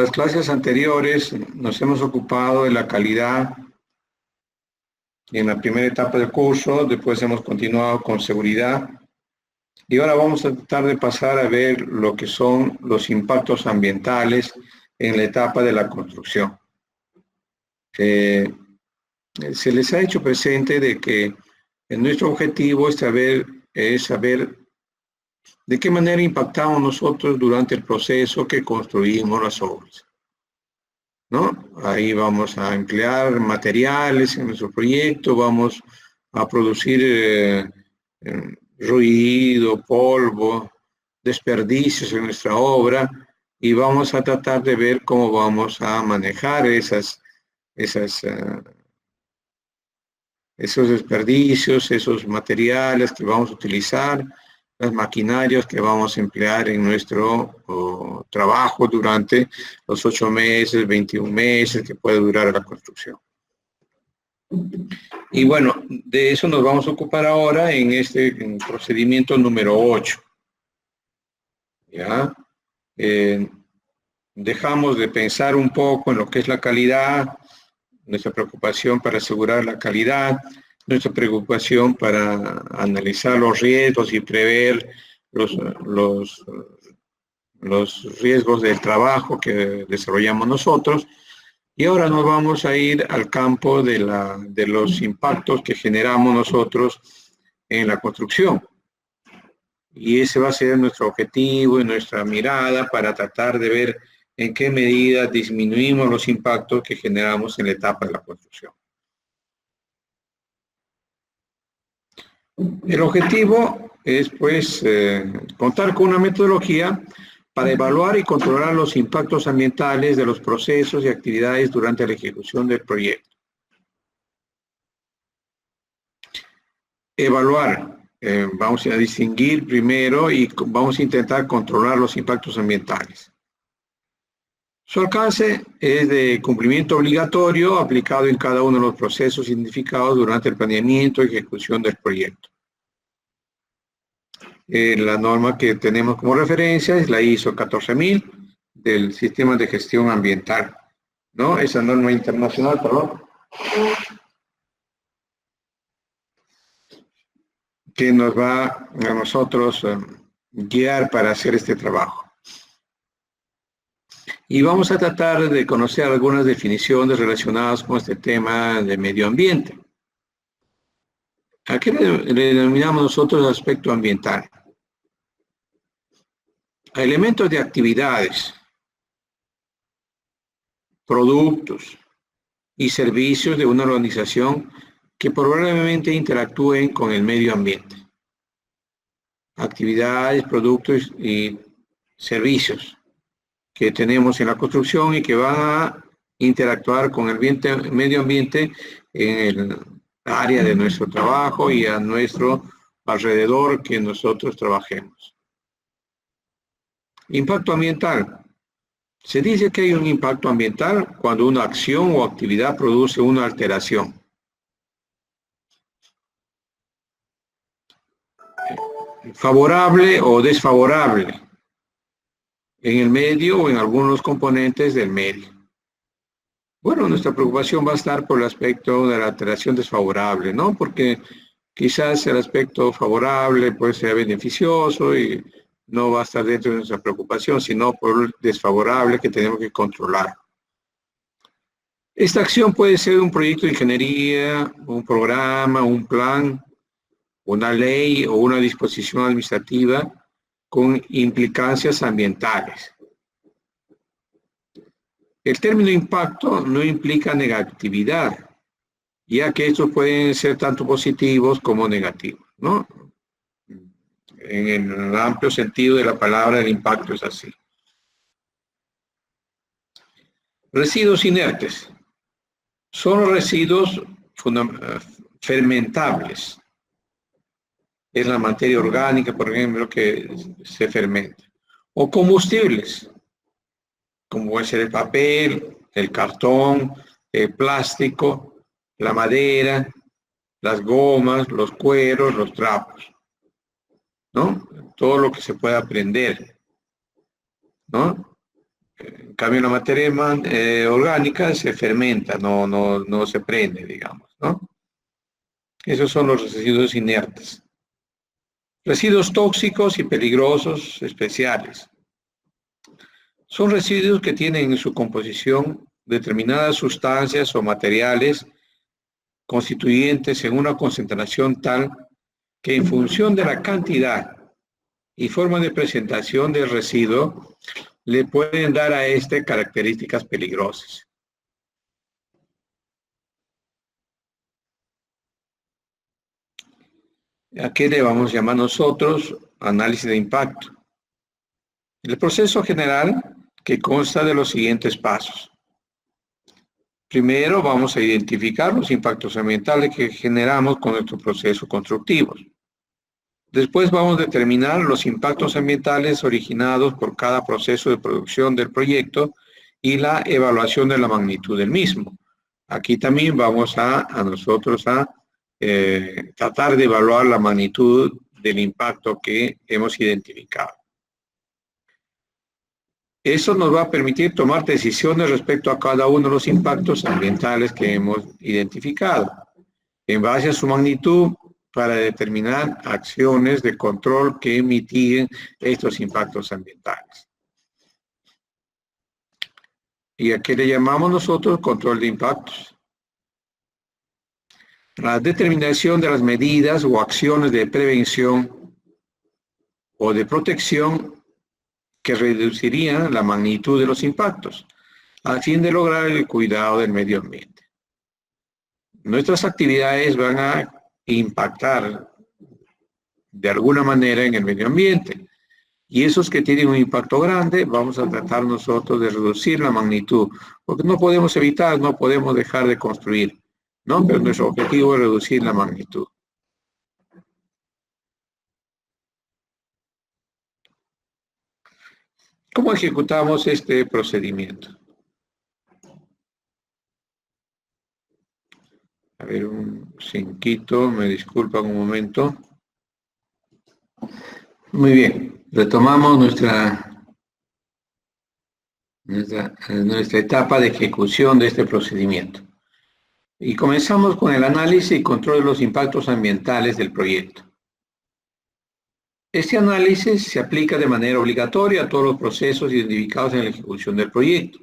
las clases anteriores nos hemos ocupado de la calidad en la primera etapa del curso, después hemos continuado con seguridad y ahora vamos a tratar de pasar a ver lo que son los impactos ambientales en la etapa de la construcción. Se les ha hecho presente de que nuestro objetivo es saber de qué manera impactamos nosotros durante el proceso que construimos las obras, ¿no? Ahí vamos a emplear materiales en nuestro proyecto, vamos a producir ruido, polvo, desperdicios en nuestra obra y vamos a tratar de ver cómo vamos a manejar esos desperdicios, esos materiales que vamos a utilizar, las maquinarias que vamos a emplear en nuestro trabajo durante los 8 meses, 21 meses que puede durar la construcción. Y bueno, de eso nos vamos a ocupar ahora en este procedimiento número 8. ¿Ya? Dejamos de pensar un poco en lo que es la calidad, nuestra preocupación para asegurar la calidad, nuestra preocupación para analizar los riesgos y prever los riesgos del trabajo que desarrollamos nosotros. Y ahora nos vamos a ir al campo de los impactos que generamos nosotros en la construcción. Y ese va a ser nuestro objetivo y nuestra mirada para tratar de ver en qué medida disminuimos los impactos que generamos en la etapa de la construcción. El objetivo es, pues, contar con una metodología para evaluar y controlar los impactos ambientales de los procesos y actividades durante la ejecución del proyecto. Evaluar. Vamos a distinguir primero y vamos a intentar controlar los impactos ambientales. Su alcance es de cumplimiento obligatorio aplicado en cada uno de los procesos identificados durante el planeamiento y ejecución del proyecto. La norma que tenemos como referencia es la ISO 14000 del Sistema de Gestión Ambiental, ¿no? Esa norma internacional, perdón, que nos va a nosotros guiar para hacer este trabajo. Y vamos a tratar de conocer algunas definiciones relacionadas con este tema de medio ambiente. ¿A qué le denominamos nosotros aspecto ambiental? A elementos de actividades, productos y servicios de una organización que probablemente interactúen con el medio ambiente. Actividades, productos y servicios que tenemos en la construcción y que van a interactuar con el medio ambiente en el área de nuestro trabajo y a nuestro alrededor que nosotros trabajemos. Impacto ambiental. Se dice que hay un impacto ambiental cuando una acción o actividad produce una alteración. Favorable o desfavorable en el medio o en algunos componentes del medio. Bueno, nuestra preocupación va a estar por el aspecto de la alteración desfavorable, ¿no? Porque quizás el aspecto favorable puede ser beneficioso y no va a estar dentro de nuestra preocupación, sino por el desfavorable que tenemos que controlar. Esta acción puede ser un proyecto de ingeniería, un programa, un plan, una ley o una disposición administrativa con implicancias ambientales. El término impacto no implica negatividad, ya que estos pueden ser tanto positivos como negativos, ¿no? En el amplio sentido de la palabra, el impacto es así. Residuos inertes. Son los residuos fermentables. Es la materia orgánica, por ejemplo, que se fermenta. O combustibles, como puede ser el papel, el cartón, el plástico, la madera, las gomas, los cueros, los trapos, ¿no? Todo lo que se pueda prender, ¿no? En cambio, la materia orgánica se fermenta, no se prende, digamos, ¿no? Esos son los residuos inertes. Residuos tóxicos y peligrosos especiales. Son residuos que tienen en su composición determinadas sustancias o materiales constituyentes en una concentración tal que en función de la cantidad y forma de presentación del residuo le pueden dar a este características peligrosas. ¿A qué le vamos a llamar nosotros? Análisis de impacto. El proceso general que consta de los siguientes pasos. Primero vamos a identificar los impactos ambientales que generamos con nuestro proceso constructivo. Después vamos a determinar los impactos ambientales originados por cada proceso de producción del proyecto y la evaluación de la magnitud del mismo. Aquí también vamos a nosotros a tratar de evaluar la magnitud del impacto que hemos identificado. Eso nos va a permitir tomar decisiones respecto a cada uno de los impactos ambientales que hemos identificado, en base a su magnitud, para determinar acciones de control que mitiguen estos impactos ambientales. ¿Y a qué le llamamos nosotros control de impactos? La determinación de las medidas o acciones de prevención o de protección que reducirían la magnitud de los impactos, a fin de lograr el cuidado del medio ambiente. Nuestras actividades van a impactar de alguna manera en el medio ambiente, y esos que tienen un impacto grande, vamos a tratar nosotros de reducir la magnitud, porque no podemos evitar, no podemos dejar de construir, ¿no? Pero nuestro objetivo es reducir la magnitud. ¿Cómo ejecutamos este procedimiento? A ver, un cinquito, me disculpan un momento. Muy bien, retomamos nuestra etapa de ejecución de este procedimiento. Y comenzamos con el análisis y control de los impactos ambientales del proyecto. Este análisis se aplica de manera obligatoria a todos los procesos identificados en la ejecución del proyecto,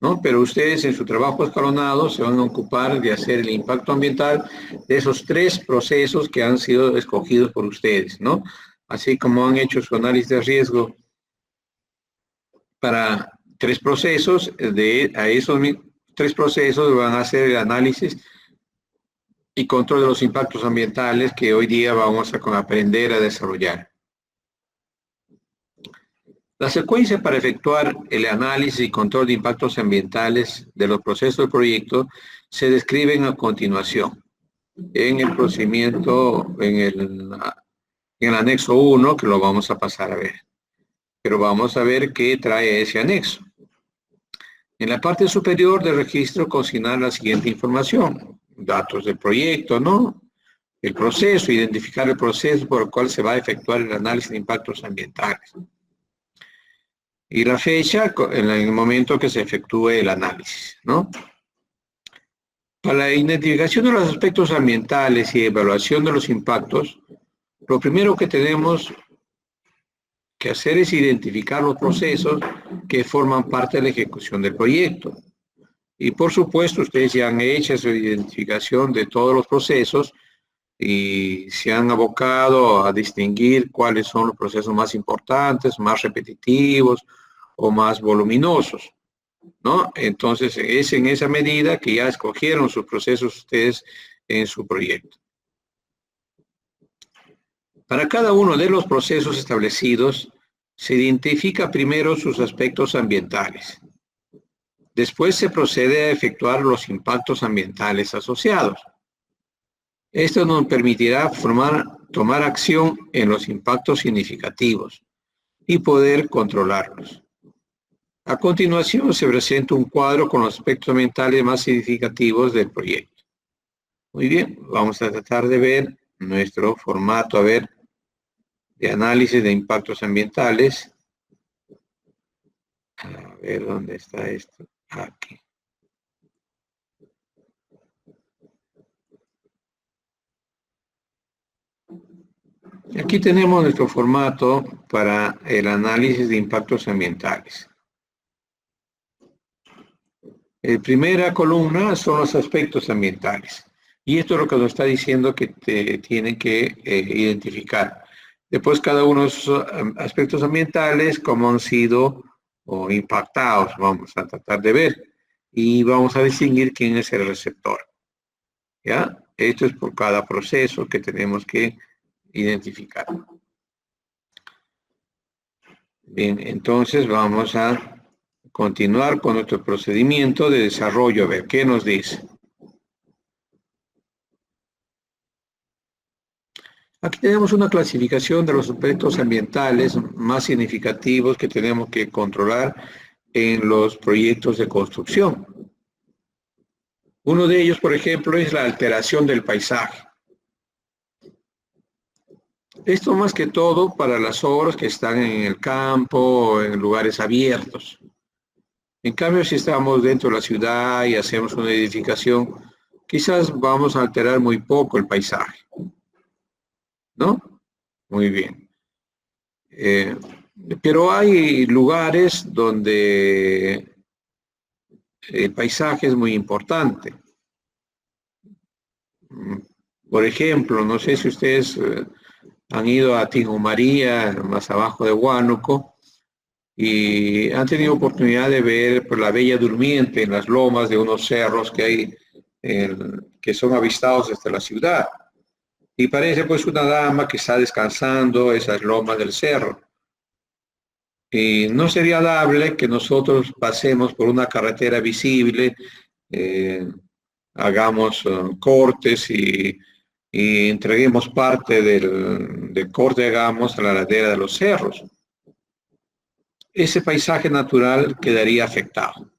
¿no? Pero ustedes en su trabajo escalonado se van a ocupar de hacer el impacto ambiental de esos 3 procesos que han sido escogidos por ustedes, ¿no? Así como han hecho su análisis de riesgo para 3 procesos, a esos 3 procesos van a hacer el análisis y control de los impactos ambientales que hoy día vamos a aprender a desarrollar. La secuencia para efectuar el análisis y control de impactos ambientales de los procesos del proyecto se describen a continuación en el procedimiento, en el anexo 1, que lo vamos a pasar a ver. Pero vamos a ver qué trae ese anexo. En la parte superior del registro consignar la siguiente información: datos del proyecto, ¿no? El proceso, identificar el proceso por el cual se va a efectuar el análisis de impactos ambientales. Y la fecha en el momento que se efectúe el análisis, ¿no? Para la identificación de los aspectos ambientales y evaluación de los impactos, lo primero que tenemos que hacer es identificar los procesos que forman parte de la ejecución del proyecto. Y por supuesto, ustedes ya han hecho su identificación de todos los procesos y se han abocado a distinguir cuáles son los procesos más importantes, más repetitivos o más voluminosos, ¿no? Entonces, es en esa medida que ya escogieron sus procesos ustedes en su proyecto. Para cada uno de los procesos establecidos, se identifica primero sus aspectos ambientales. Después se procede a efectuar los impactos ambientales asociados. Esto nos permitirá tomar acción en los impactos significativos y poder controlarlos. A continuación se presenta un cuadro con los aspectos ambientales más significativos del proyecto. Muy bien, vamos a tratar de ver nuestro formato, de análisis de impactos ambientales. A ver dónde está esto. Aquí. Aquí tenemos nuestro formato para el análisis de impactos ambientales. La primera columna son los aspectos ambientales. Y esto es lo que nos está diciendo que te tienen que identificar. Después cada uno de esos aspectos ambientales, cómo han sido o impactados, vamos a tratar de ver. Y vamos a distinguir quién es el receptor. ¿Ya? Esto es por cada proceso que tenemos que identificar. Bien, entonces vamos a continuar con nuestro procedimiento de desarrollo. A ver, ¿qué nos dice? Aquí tenemos una clasificación de los aspectos ambientales más significativos que tenemos que controlar en los proyectos de construcción. Uno de ellos, por ejemplo, es la alteración del paisaje. Esto más que todo para las obras que están en el campo o en lugares abiertos. En cambio, si estamos dentro de la ciudad y hacemos una edificación, quizás vamos a alterar muy poco el paisaje, ¿no? Muy bien. Pero hay lugares donde el paisaje es muy importante. Por ejemplo, no sé si ustedes han ido a Tingo María, más abajo de Huánuco, y han tenido oportunidad de ver pues, la Bella Durmiente en las lomas de unos cerros que hay, que son avistados desde la ciudad. Y parece pues una dama que está descansando esas lomas del cerro. Y no sería dable que nosotros pasemos por una carretera visible, hagamos cortes y entreguemos parte del corte, hagamos a la ladera de los cerros. Ese paisaje natural quedaría afectado,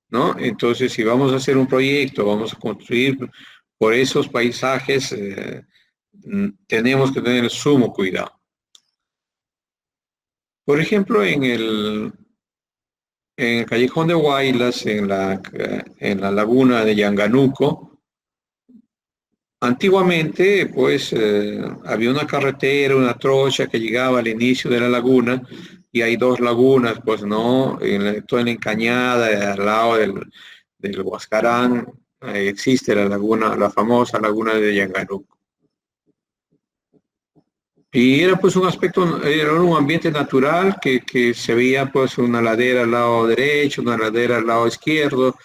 ¿no? Entonces, si vamos a hacer un proyecto, vamos a construir por esos paisajes, tenemos que tener sumo cuidado. Por ejemplo, en el Callejón de Huaylas, en la laguna de Yanganuco, antiguamente, pues, había una carretera, una trocha que llegaba al inicio de la laguna, y hay dos lagunas, pues, ¿no? Toda en Cañada, al lado del Huascarán, existe la laguna, la famosa laguna de Yanganuco. Y era pues un aspecto, era un ambiente natural que se veía pues una ladera al lado derecho, una ladera al lado izquierdo,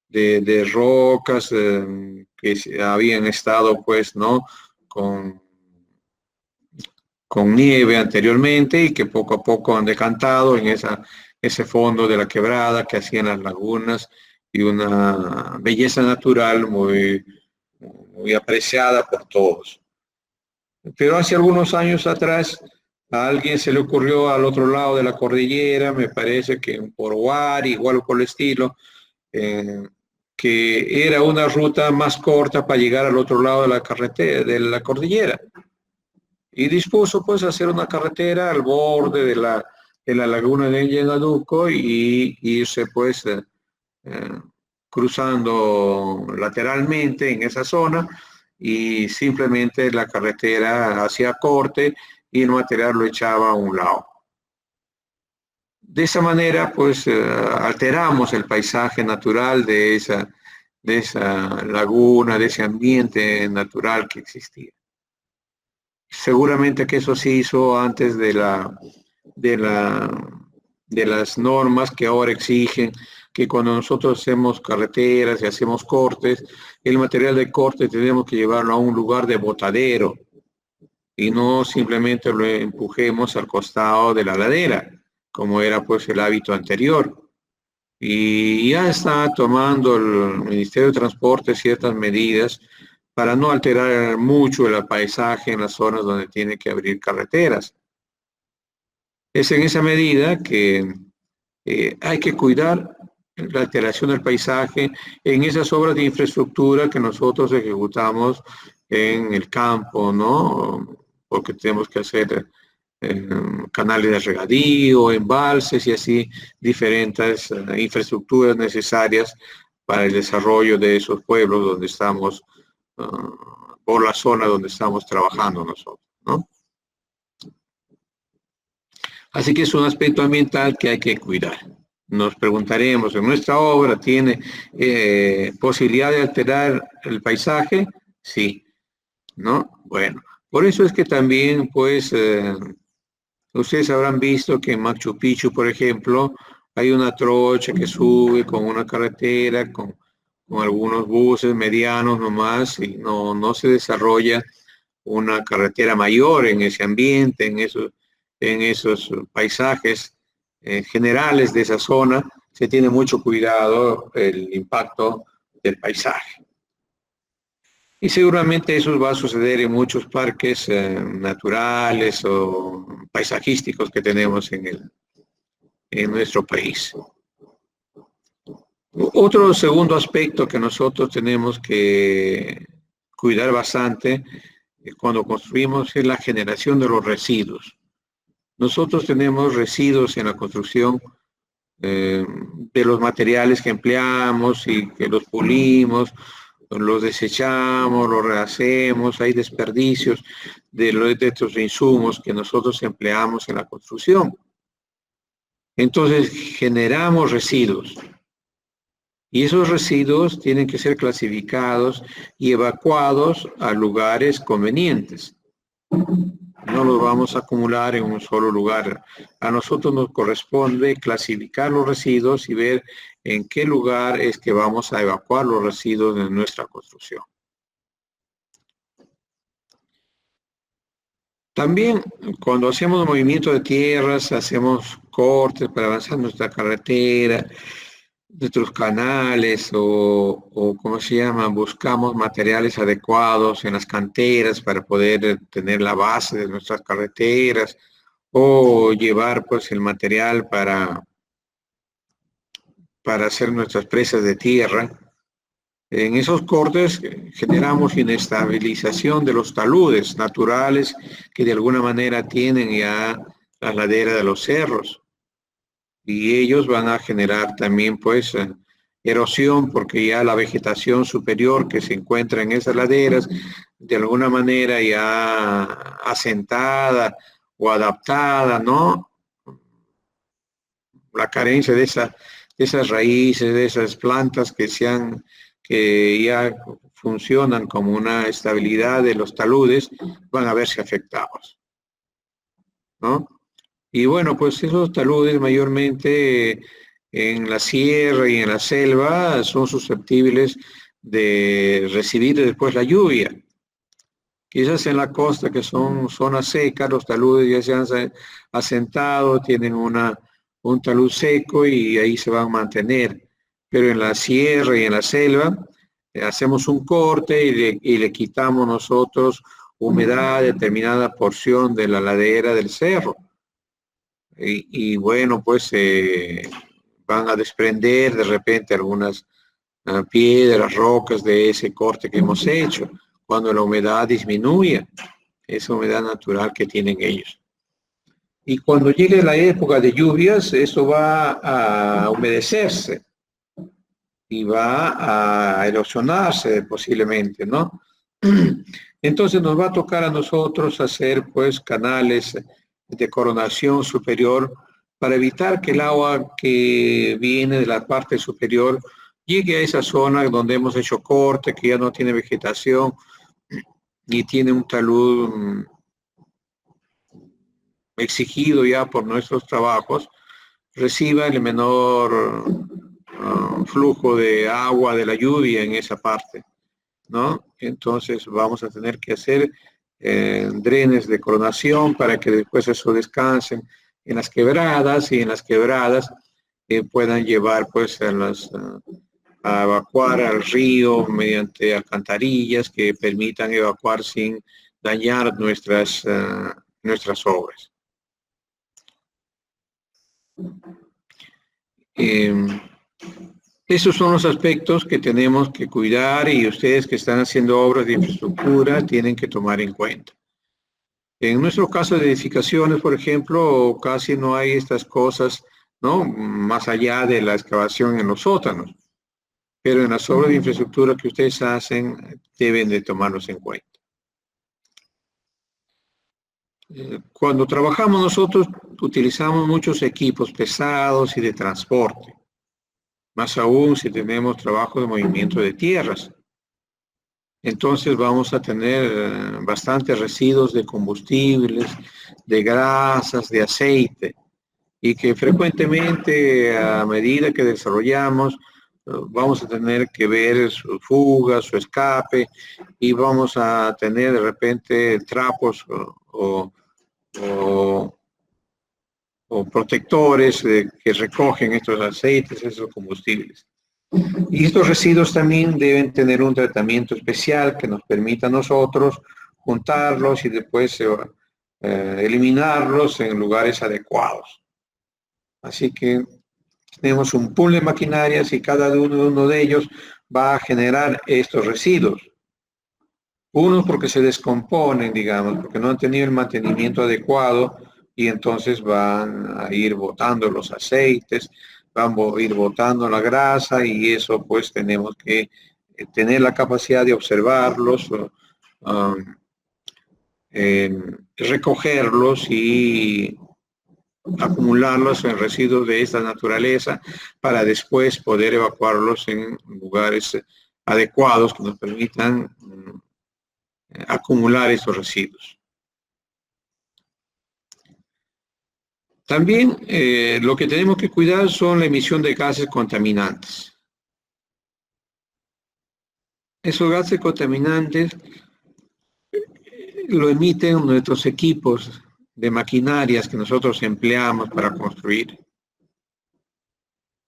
de rocas que habían estado pues, ¿no? Con nieve anteriormente y que poco a poco han decantado en ese fondo de la quebrada que hacían las lagunas y una belleza natural muy, muy apreciada por todos. Pero hace algunos años atrás a alguien se le ocurrió al otro lado de la cordillera, me parece que en Poroguari, igual por el estilo, que era una ruta más corta para llegar al otro lado de la carretera, de la cordillera. Y dispuso pues hacer una carretera al borde de la laguna de Yanganuco y irse pues cruzando lateralmente en esa zona y simplemente la carretera hacía corte y el material lo echaba a un lado. De esa manera, pues, alteramos el paisaje natural de esa laguna, de ese ambiente natural que existía. Seguramente que eso se hizo antes de las normas que ahora exigen que cuando nosotros hacemos carreteras y hacemos cortes, el material de corte tenemos que llevarlo a un lugar de botadero y no simplemente lo empujemos al costado de la ladera, como era pues el hábito anterior. Y ya está tomando el Ministerio de Transporte ciertas medidas para no alterar mucho el paisaje en las zonas donde tiene que abrir carreteras. Es en esa medida que hay que cuidar la alteración del paisaje en esas obras de infraestructura que nosotros ejecutamos en el campo, ¿no? Porque tenemos que hacer canales de regadío, embalses y así diferentes infraestructuras necesarias para el desarrollo de esos pueblos donde estamos, por la zona donde estamos trabajando nosotros, ¿no? Así que es un aspecto ambiental que hay que cuidar. Nos preguntaremos, ¿en nuestra obra tiene posibilidad de alterar el paisaje? Sí, ¿no? Bueno, por eso es que también, pues, ustedes habrán visto que en Machu Picchu, por ejemplo, hay una trocha que sube con una carretera, con algunos buses medianos nomás, y no se desarrolla una carretera mayor en ese ambiente, en esos paisajes generales de esa zona. Se tiene mucho cuidado el impacto del paisaje. Y seguramente eso va a suceder en muchos parques naturales o paisajísticos que tenemos en nuestro país. Otro segundo aspecto que nosotros tenemos que cuidar bastante cuando construimos es la generación de los residuos. Nosotros tenemos residuos en la construcción de los materiales que empleamos y que los pulimos, los desechamos, los rehacemos, hay desperdicios de estos insumos que nosotros empleamos en la construcción. Entonces generamos residuos y esos residuos tienen que ser clasificados y evacuados a lugares convenientes. No los vamos a acumular en un solo lugar. A nosotros nos corresponde clasificar los residuos y ver en qué lugar es que vamos a evacuar los residuos de nuestra construcción. También cuando hacemos movimiento de tierras, hacemos cortes para avanzar nuestra carretera, nuestros canales o ¿cómo se llama? Buscamos materiales adecuados en las canteras para poder tener la base de nuestras carreteras o llevar pues el material para hacer nuestras presas de tierra. En esos cortes generamos inestabilización de los taludes naturales que de alguna manera tienen ya las laderas de los cerros. Y ellos van a generar también pues erosión porque ya la vegetación superior que se encuentra en esas laderas de alguna manera ya asentada o adaptada, ¿no? La carencia de esas raíces, de esas plantas que ya funcionan como una estabilidad de los taludes, van a verse afectados, ¿no? Y bueno, pues esos taludes mayormente en la sierra y en la selva son susceptibles de recibir después la lluvia. Quizás en la costa, que son zonas secas, los taludes ya se han asentado, tienen un talud seco y ahí se van a mantener. Pero en la sierra y en la selva hacemos un corte y le quitamos nosotros humedad a determinada porción de la ladera del cerro. Y bueno, pues van a desprender de repente algunas piedras, rocas de ese corte que hemos hecho, cuando la humedad disminuye, esa humedad natural que tienen ellos. Y cuando llegue la época de lluvias, eso va a humedecerse y va a erosionarse posiblemente, ¿no? Entonces nos va a tocar a nosotros hacer pues canales de coronación superior para evitar que el agua que viene de la parte superior llegue a esa zona donde hemos hecho corte, que ya no tiene vegetación y tiene un talud exigido ya por nuestros trabajos, reciba el menor flujo de agua de la lluvia en esa parte, ¿no? Entonces vamos a tener que hacer drenes de coronación para que después eso descansen en las quebradas y en las quebradas puedan llevar pues a evacuar al río mediante alcantarillas que permitan evacuar sin dañar nuestras obras. Esos son los aspectos que tenemos que cuidar y ustedes que están haciendo obras de infraestructura tienen que tomar en cuenta. En nuestro caso de edificaciones, por ejemplo, casi no hay estas cosas, ¿no? Más allá de la excavación en los sótanos. Pero en las obras de infraestructura que ustedes hacen, deben de tomarlos en cuenta. Cuando trabajamos nosotros, utilizamos muchos equipos pesados y de transporte. Más aún si tenemos trabajo de movimiento de tierras. Entonces vamos a tener bastantes residuos de combustibles, de grasas, de aceite, y que frecuentemente a medida que desarrollamos vamos a tener que ver su fuga, su escape, y vamos a tener de repente trapos o, o protectores que recogen estos aceites, esos combustibles. Y estos residuos también deben tener un tratamiento especial que nos permita a nosotros juntarlos y después eliminarlos en lugares adecuados. Así que tenemos un pool de maquinarias y cada uno de ellos va a generar estos residuos. Unos porque se descomponen, digamos, porque no han tenido el mantenimiento adecuado y entonces van a ir botando los aceites, van a ir botando la grasa y eso pues tenemos que tener la capacidad de observarlos, recogerlos y acumularlos en residuos de esta naturaleza para después poder evacuarlos en lugares adecuados que nos permitan acumular estos residuos. También lo que tenemos que cuidar son la emisión de gases contaminantes. Esos gases contaminantes lo emiten nuestros equipos de maquinarias que nosotros empleamos para construir,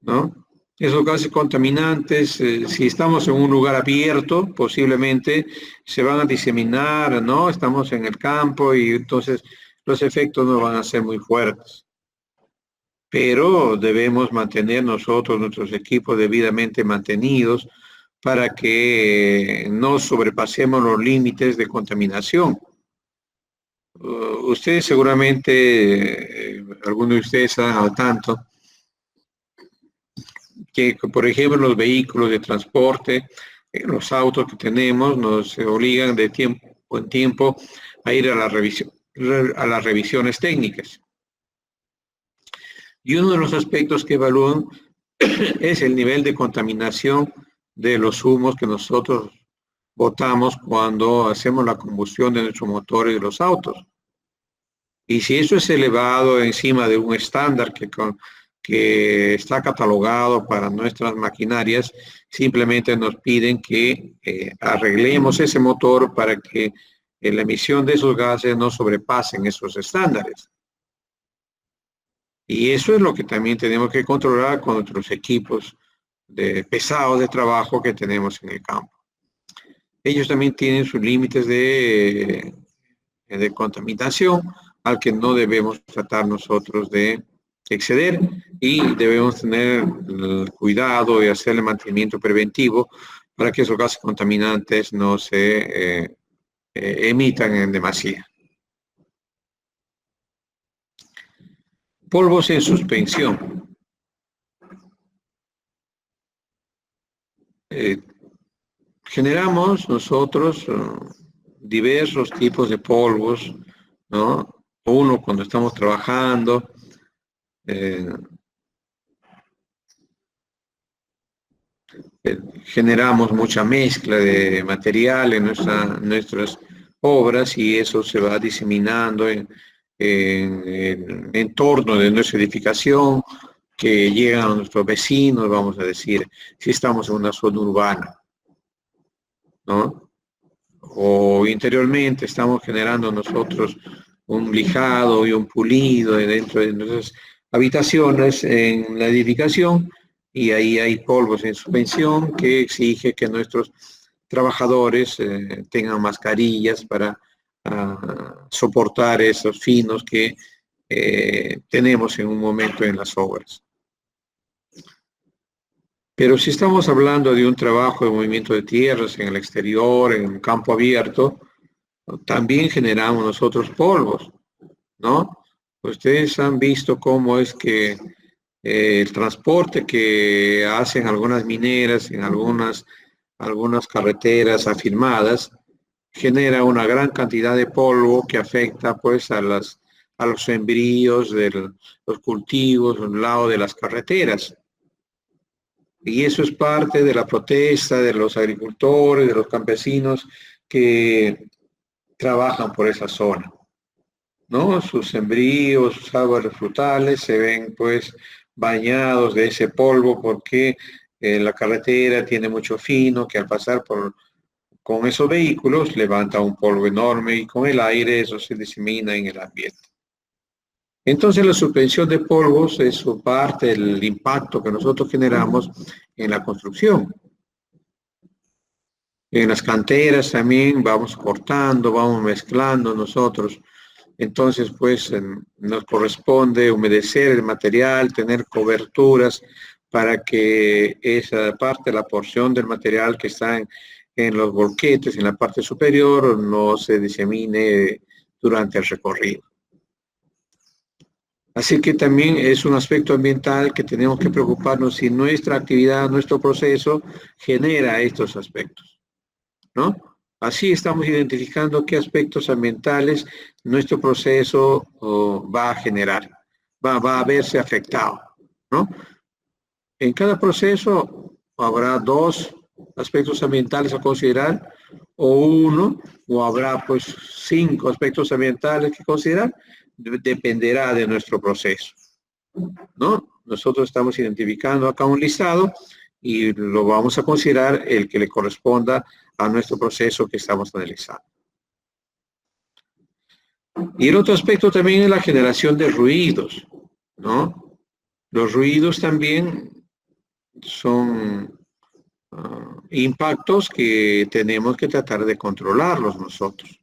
¿no? Esos gases contaminantes, si estamos en un lugar abierto, posiblemente se van a diseminar, ¿no? Estamos en el campo y entonces los efectos no van a ser muy fuertes. Pero debemos mantener nosotros nuestros equipos debidamente mantenidos para que no sobrepasemos los límites de contaminación. Ustedes seguramente, algunos de ustedes están al tanto, que por ejemplo los vehículos de transporte, los autos que tenemos nos obligan de tiempo en tiempo a ir a las revisiones técnicas. Y uno de los aspectos que evalúan es el nivel de contaminación de los humos que nosotros botamos cuando hacemos la combustión de nuestros motores de los autos. Y si eso es elevado encima de un estándar que está catalogado para nuestras maquinarias, simplemente nos piden que arreglemos ese motor para que la emisión de esos gases no sobrepasen esos estándares. Y eso es lo que también tenemos que controlar con nuestros equipos pesados de trabajo que tenemos en el campo. Ellos también tienen sus límites de contaminación al que no debemos tratar nosotros de exceder y debemos tener el cuidado y hacer el mantenimiento preventivo para que esos gases contaminantes no se emitan en demasía. Polvos en suspensión. Generamos nosotros diversos tipos de polvos, ¿no? Uno cuando estamos trabajando, generamos mucha mezcla de material en nuestras obras y eso se va diseminando en el entorno de nuestra edificación, que llegan a nuestros vecinos, vamos a decir, si estamos en una zona urbana, ¿no? O interiormente estamos generando nosotros un lijado y un pulido dentro de nuestras habitaciones en la edificación y ahí hay polvos en suspensión que exige que nuestros trabajadores tengan mascarillas para soportar esos finos que tenemos en un momento en las obras. Pero si estamos hablando de un trabajo de movimiento de tierras en el exterior, en un campo abierto, también generamos nosotros polvos, ¿no? Ustedes han visto cómo es que el transporte que hacen algunas mineras en algunas carreteras afirmadas genera una gran cantidad de polvo que afecta pues a los sembríos de los cultivos al lado de las carreteras. Y eso es parte de la protesta de los agricultores, de los campesinos que trabajan por esa zona, ¿no? Sus sembríos, sus árboles frutales se ven pues bañados de ese polvo porque la carretera tiene mucho fino que al pasar con esos vehículos levanta un polvo enorme y con el aire eso se disemina en el ambiente. Entonces la suspensión de polvos es parte del impacto que nosotros generamos en la construcción. En las canteras también vamos cortando, vamos mezclando nosotros. Entonces, pues nos corresponde humedecer el material, tener coberturas para que esa parte, la porción del material que está en los bolquetes, en la parte superior, no se disemine durante el recorrido. Así que también es un aspecto ambiental que tenemos que preocuparnos si nuestra actividad, nuestro proceso genera estos aspectos, ¿no? Así estamos identificando qué aspectos ambientales nuestro proceso va a generar, va a verse afectado, ¿no? En cada proceso habrá dos aspectos ambientales a considerar, o uno, o habrá pues 5 aspectos ambientales que considerar, dependerá de nuestro proceso, ¿no? Nosotros estamos identificando acá un listado y lo vamos a considerar el que le corresponda a nuestro proceso que estamos analizando. Y el otro aspecto también es la generación de ruidos, ¿no? Los ruidos también son impactos que tenemos que tratar de controlarlos nosotros,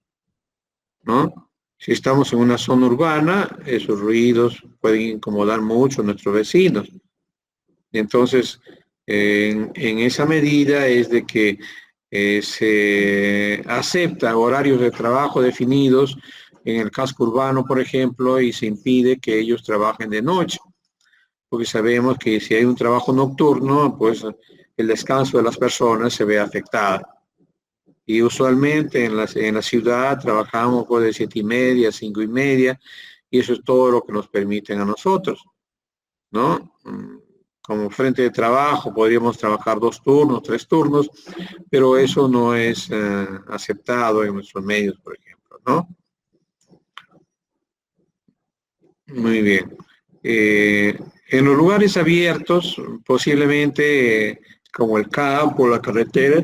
¿no? Si estamos en una zona urbana, esos ruidos pueden incomodar mucho a nuestros vecinos. Entonces, en esa medida es de que se acepta horarios de trabajo definidos en el casco urbano, por ejemplo, y se impide que ellos trabajen de noche, porque sabemos que si hay un trabajo nocturno, pues el descanso de las personas se ve afectado. Y usualmente en la ciudad trabajamos pues, de 7:30 a 5:30, y eso es todo lo que nos permiten a nosotros, ¿no? Como frente de trabajo podríamos trabajar 2 turnos, 3 turnos, pero eso no es aceptado en nuestros medios, por ejemplo, ¿no? Muy bien. En los lugares abiertos, posiblemente como el campo, la carretera,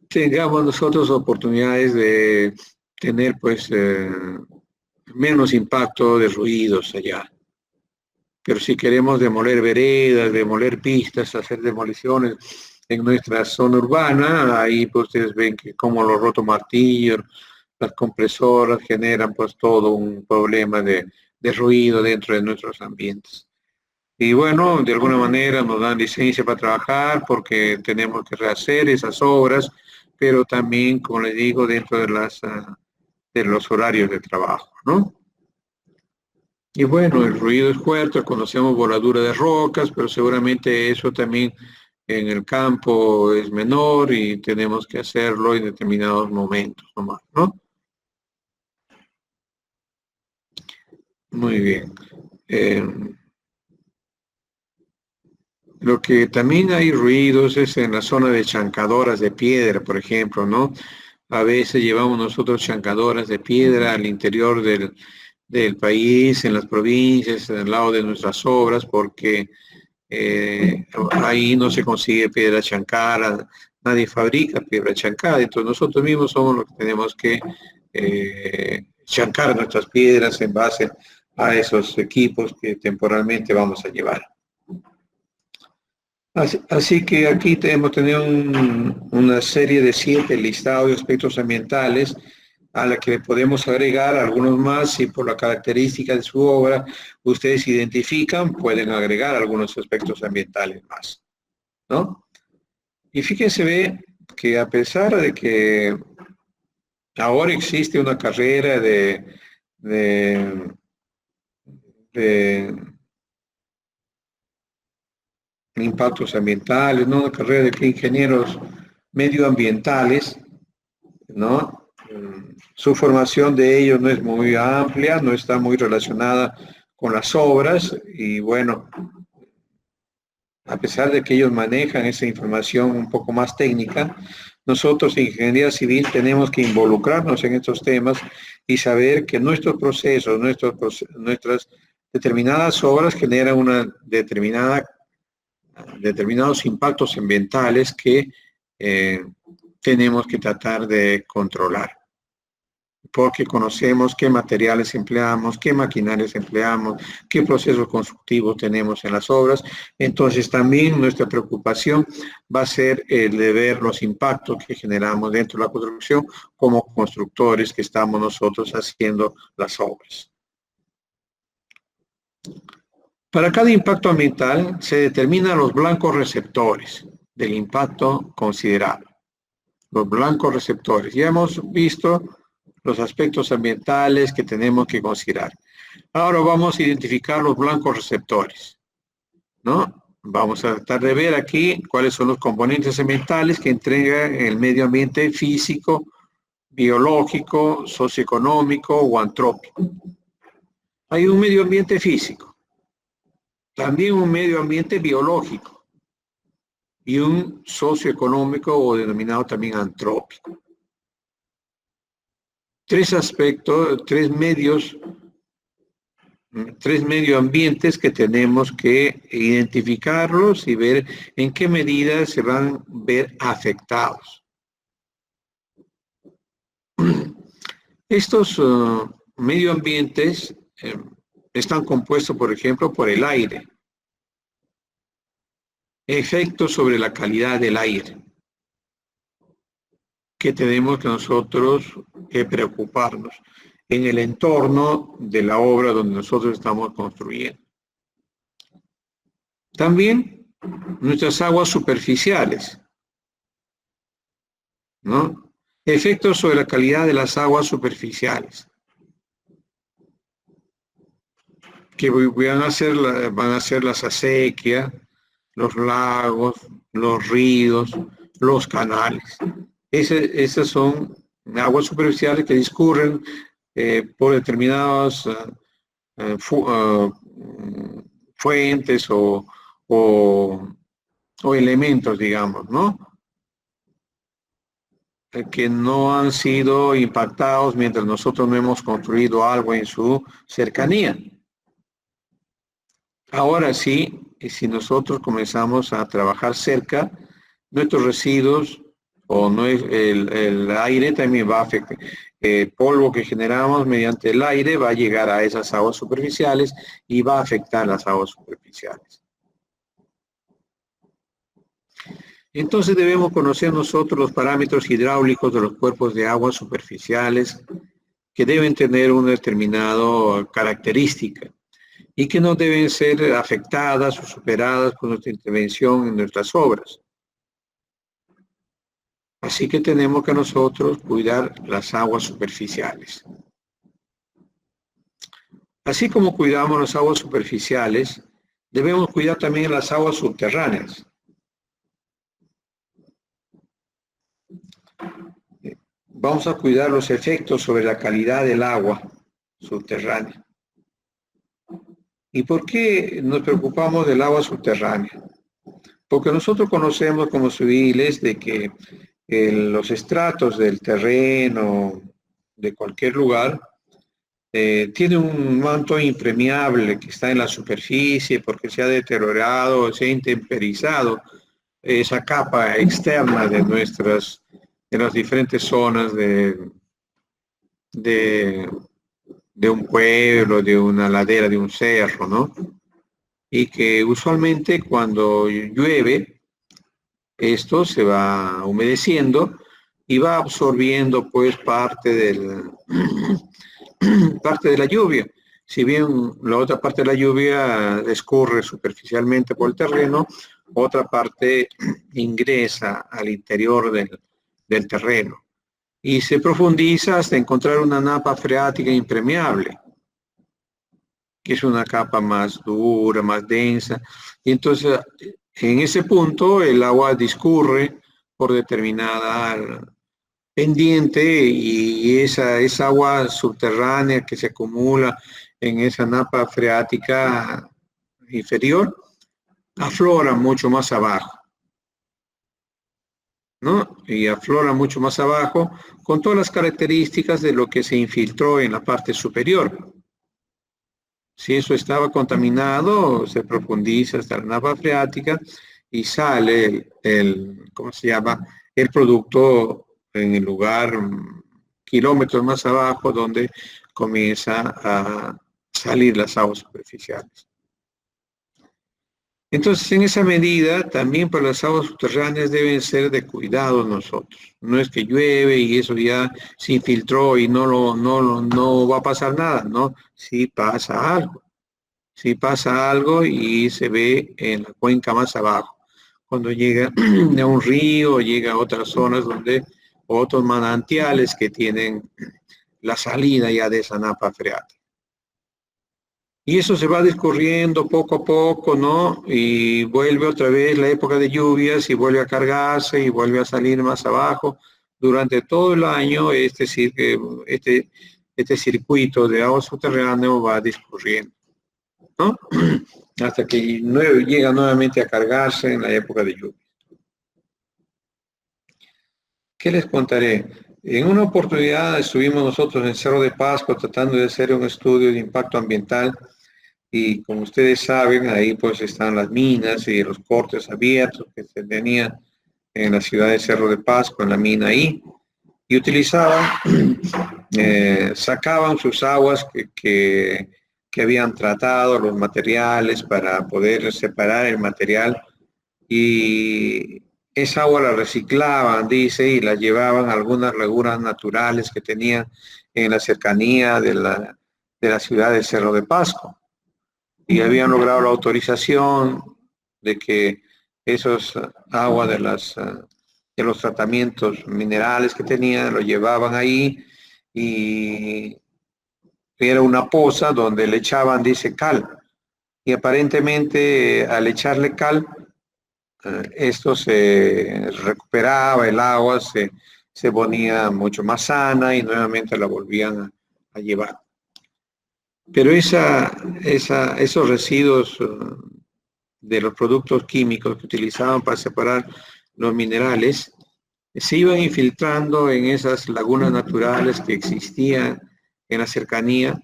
tengamos nosotros oportunidades de tener pues menos impacto de ruidos allá. Pero si queremos demoler veredas, demoler pistas, hacer demoliciones en nuestra zona urbana, ahí pues ustedes ven que como los rotomartillos, las compresoras generan pues todo un problema de ruido dentro de nuestros ambientes. Y bueno, de alguna manera nos dan licencia para trabajar porque tenemos que rehacer esas obras, pero también, como les digo, dentro de los horarios de trabajo, ¿no? Y bueno, el ruido es fuerte, conocemos voladura de rocas, pero seguramente eso también en el campo es menor y tenemos que hacerlo en determinados momentos nomás, ¿no? Muy bien. Lo que también hay ruidos es en la zona de chancadoras de piedra, por ejemplo, ¿no? A veces llevamos nosotros chancadoras de piedra al interior del país, en las provincias, al lado de nuestras obras, porque ahí no se consigue piedra chancada, nadie fabrica piedra chancada, entonces nosotros mismos somos los que tenemos que chancar nuestras piedras en base a esos equipos que temporalmente vamos a llevar. Así que aquí hemos tenido una serie de 7 listados de aspectos ambientales a la que le podemos agregar algunos más si por la característica de su obra ustedes identifican, pueden agregar algunos aspectos ambientales más, ¿no? Y fíjense ve que a pesar de que Ahora existe una carrera de impactos ambientales, ¿no? Una carrera de ingenieros medioambientales, ¿no? Su formación de ellos no es muy amplia, no está muy relacionada con las obras y bueno, a pesar de que ellos manejan esa información un poco más técnica, nosotros en Ingeniería Civil tenemos que involucrarnos en estos temas y saber que nuestros procesos, nuestras determinadas obras generan determinados impactos ambientales que tenemos que tratar de controlar, porque conocemos qué materiales empleamos, qué maquinarias empleamos, qué procesos constructivos tenemos en las obras. Entonces también nuestra preocupación va a ser el de ver los impactos que generamos dentro de la construcción como constructores que estamos nosotros haciendo las obras. Para cada impacto ambiental se determinan los blancos receptores del impacto considerado. Los blancos receptores. Ya hemos visto los aspectos ambientales que tenemos que considerar. Ahora vamos a identificar los blancos receptores, ¿no? Vamos a tratar de ver aquí cuáles son los componentes ambientales que entrega el medio ambiente físico, biológico, socioeconómico o antrópico. Hay un medio ambiente físico, también un medio ambiente biológico y un socioeconómico o denominado también antrópico. Tres aspectos, tres medioambientes que tenemos que identificarlos y ver en qué medida se van a ver afectados. Estos medioambientes están compuestos, por ejemplo, por el aire. Efectos sobre la calidad del aire, que tenemos que nosotros preocuparnos en el entorno de la obra donde nosotros estamos construyendo. También nuestras aguas superficiales, ¿no? Efectos sobre la calidad de las aguas superficiales, que van a ser las acequias, los lagos, los ríos, los canales. Esas son aguas superficiales que discurren por determinadas fuentes o elementos, digamos, ¿no? Que no han sido impactados mientras nosotros no hemos construido algo en su cercanía. Ahora sí, si nosotros comenzamos a trabajar cerca, nuestros residuos o no es, el aire también va a afectar. El polvo que generamos mediante el aire va a llegar a esas aguas superficiales y va a afectar las aguas superficiales. Entonces debemos conocer nosotros los parámetros hidráulicos de los cuerpos de aguas superficiales que deben tener una determinada característica y que no deben ser afectadas o superadas por nuestra intervención en nuestras obras. Así que tenemos que nosotros cuidar las aguas superficiales. Así como cuidamos las aguas superficiales, debemos cuidar también las aguas subterráneas. Vamos a cuidar los efectos sobre la calidad del agua subterránea. ¿Y por qué nos preocupamos del agua subterránea? Porque nosotros conocemos como civiles de que los estratos del terreno de cualquier lugar tiene un manto impermeable que está en la superficie porque se ha deteriorado, se ha intemperizado esa capa externa de las diferentes zonas de un pueblo, de una ladera, de un cerro, ¿no? Y que usualmente cuando llueve, esto se va humedeciendo y va absorbiendo pues parte de la lluvia. Si bien la otra parte de la lluvia escurre superficialmente por el terreno, otra parte ingresa al interior del terreno. y se profundiza hasta encontrar una napa freática impermeable, que es una capa más dura, más densa, y entonces en ese punto el agua discurre por determinada pendiente y esa agua subterránea que se acumula en esa napa freática inferior aflora mucho más abajo, ¿no? Y aflora mucho más abajo con todas las características de lo que se infiltró en la parte superior. Si eso estaba contaminado, se profundiza hasta la napa freática y sale ¿cómo se llama? El producto en el lugar kilómetros más abajo donde comienza a salir las aguas superficiales. Entonces, en esa medida, también para las aguas subterráneas deben ser de cuidado nosotros. No es que llueve y eso ya se infiltró y no va a pasar nada, ¿no? Sí pasa algo. Sí pasa algo y se ve en la cuenca más abajo. Cuando llega a un río, llega a otras zonas donde otros manantiales que tienen la salida ya de esa napa freática. Y eso se va discurriendo poco a poco, ¿no? Y vuelve otra vez la época de lluvias y vuelve a cargarse y vuelve a salir más abajo. Durante todo el año este circuito de agua subterránea va discurriendo, ¿no? Hasta que llega nuevamente a cargarse en la época de lluvia. ¿Qué les contaré? En una oportunidad estuvimos nosotros en Cerro de Pasco tratando de hacer un estudio de impacto ambiental y como ustedes saben, ahí pues están las minas y los cortes abiertos que se tenían en la ciudad de Cerro de Pasco, en la mina ahí, y utilizaban, sacaban sus aguas que habían tratado, los materiales para poder separar el material y esa agua la reciclaban, dice, y la llevaban a algunas lagunas naturales que tenían en la cercanía de la ciudad de Cerro de Pasco. Y habían logrado la autorización de que esos aguas de los tratamientos minerales que tenían lo llevaban ahí y era una poza donde le echaban, dice, cal. Y aparentemente al echarle cal, esto se recuperaba, el agua se ponía mucho más sana y nuevamente la volvían a llevar. Pero esos residuos de los productos químicos que utilizaban para separar los minerales se iban infiltrando en esas lagunas naturales que existían en la cercanía.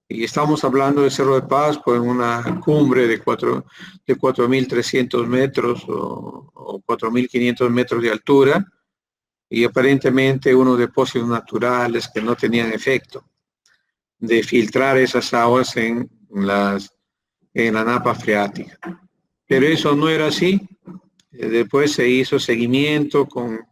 Y estamos hablando de Cerro de Pasco en una cumbre de 4.300 metros o 4.500 metros de altura y aparentemente unos depósitos naturales que no tenían efecto de filtrar esas aguas en la napa freática. Pero eso no era así. Después se hizo seguimiento con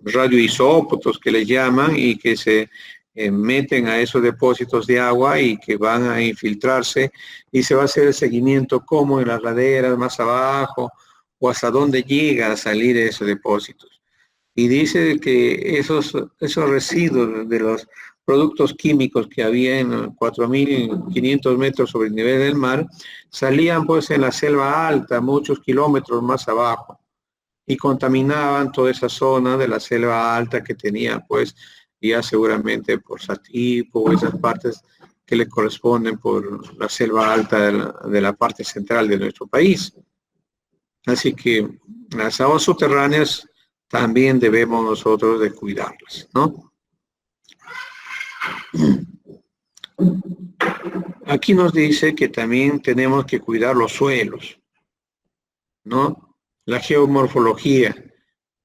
radioisótopos que le llaman y que se meten a esos depósitos de agua y que van a infiltrarse y se va a hacer el seguimiento como en las laderas más abajo o hasta dónde llega a salir esos depósitos. Y dice que esos residuos de los productos químicos que había en 4.500 metros sobre el nivel del mar salían pues en la selva alta, muchos kilómetros más abajo, y contaminaban toda esa zona de la selva alta que tenía pues ya seguramente por Satipo o esas partes que le corresponden por la selva alta de la parte central de nuestro país. Así que las aguas subterráneas también debemos nosotros de cuidarlas, ¿no? Aquí nos dice que también tenemos que cuidar los suelos, ¿no? La geomorfología,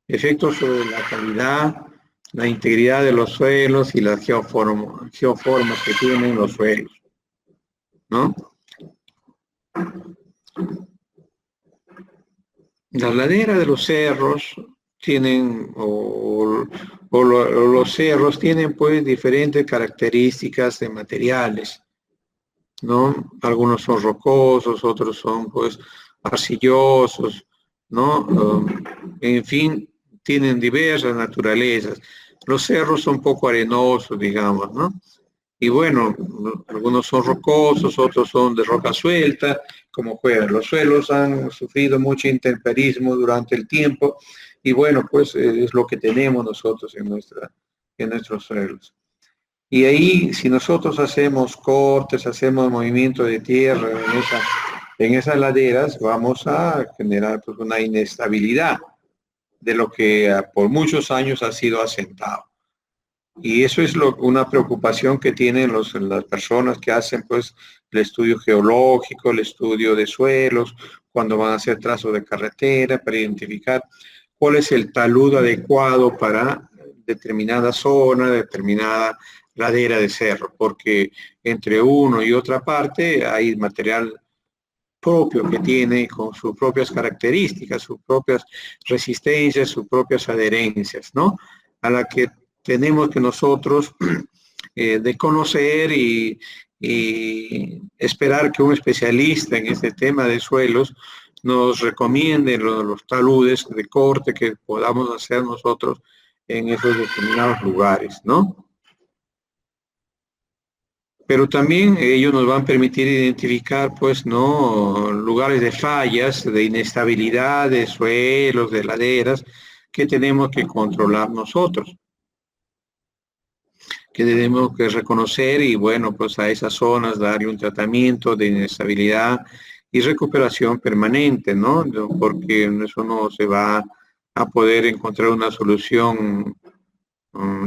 efectos sobre la calidad, la integridad de los suelos y las geoformas que tienen los suelos, ¿no? Las laderas de los cerros tienen, los cerros tienen pues diferentes características de materiales, ¿no? Algunos son rocosos, otros son pues arcillosos, ¿no? En fin, tienen diversas naturalezas. Los cerros son poco arenosos, digamos, ¿no? Y bueno, algunos son rocosos, otros son de roca suelta, como fuera. Los suelos han sufrido mucho intemperismo durante el tiempo y bueno, pues es lo que tenemos nosotros en nuestros suelos. Y ahí, si nosotros hacemos cortes, hacemos movimiento de tierra en esas laderas, vamos a generar pues, una inestabilidad de lo que por muchos años ha sido asentado. Y eso es una preocupación que tienen las personas que hacen pues el estudio geológico, el estudio de suelos, cuando van a hacer trazos de carretera, para identificar cuál es el talud adecuado para determinada zona, determinada ladera de cerro, porque entre uno y otra parte hay material propio que tiene con sus propias características, sus propias resistencias, sus propias adherencias, ¿no? A la que tenemos que nosotros de conocer y esperar que un especialista en este tema de suelos nos recomiende los taludes de corte que podamos hacer nosotros en esos determinados lugares, ¿no? Pero también ellos nos van a permitir identificar, pues, ¿no? Lugares de fallas, de inestabilidad, de suelos, de laderas, que tenemos que controlar nosotros, que tenemos que reconocer y, bueno, pues a esas zonas darle un tratamiento de inestabilidad y recuperación permanente, ¿no? Porque eso no se va a poder encontrar una solución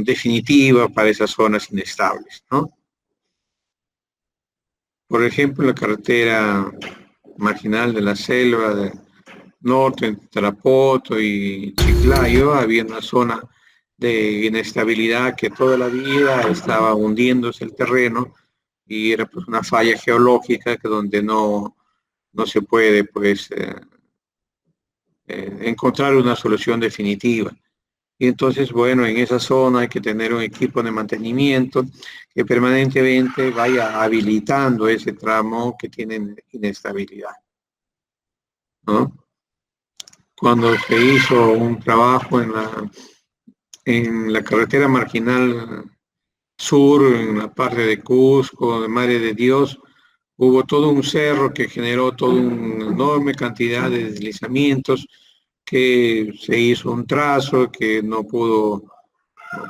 definitiva para esas zonas inestables, ¿no? Por ejemplo, la carretera marginal de la selva del norte, entre Tarapoto y Chiclayo, había una zona de inestabilidad que toda la vida estaba hundiéndose el terreno y era pues una falla geológica que donde no se puede pues encontrar una solución definitiva. Y entonces, bueno, en esa zona hay que tener un equipo de mantenimiento que permanentemente vaya habilitando ese tramo que tiene inestabilidad, ¿no? Cuando se hizo un trabajo en la carretera marginal sur, en la parte de Cusco, de Madre de Dios, hubo todo un cerro que generó toda una enorme cantidad de deslizamientos, que se hizo un trazo que no pudo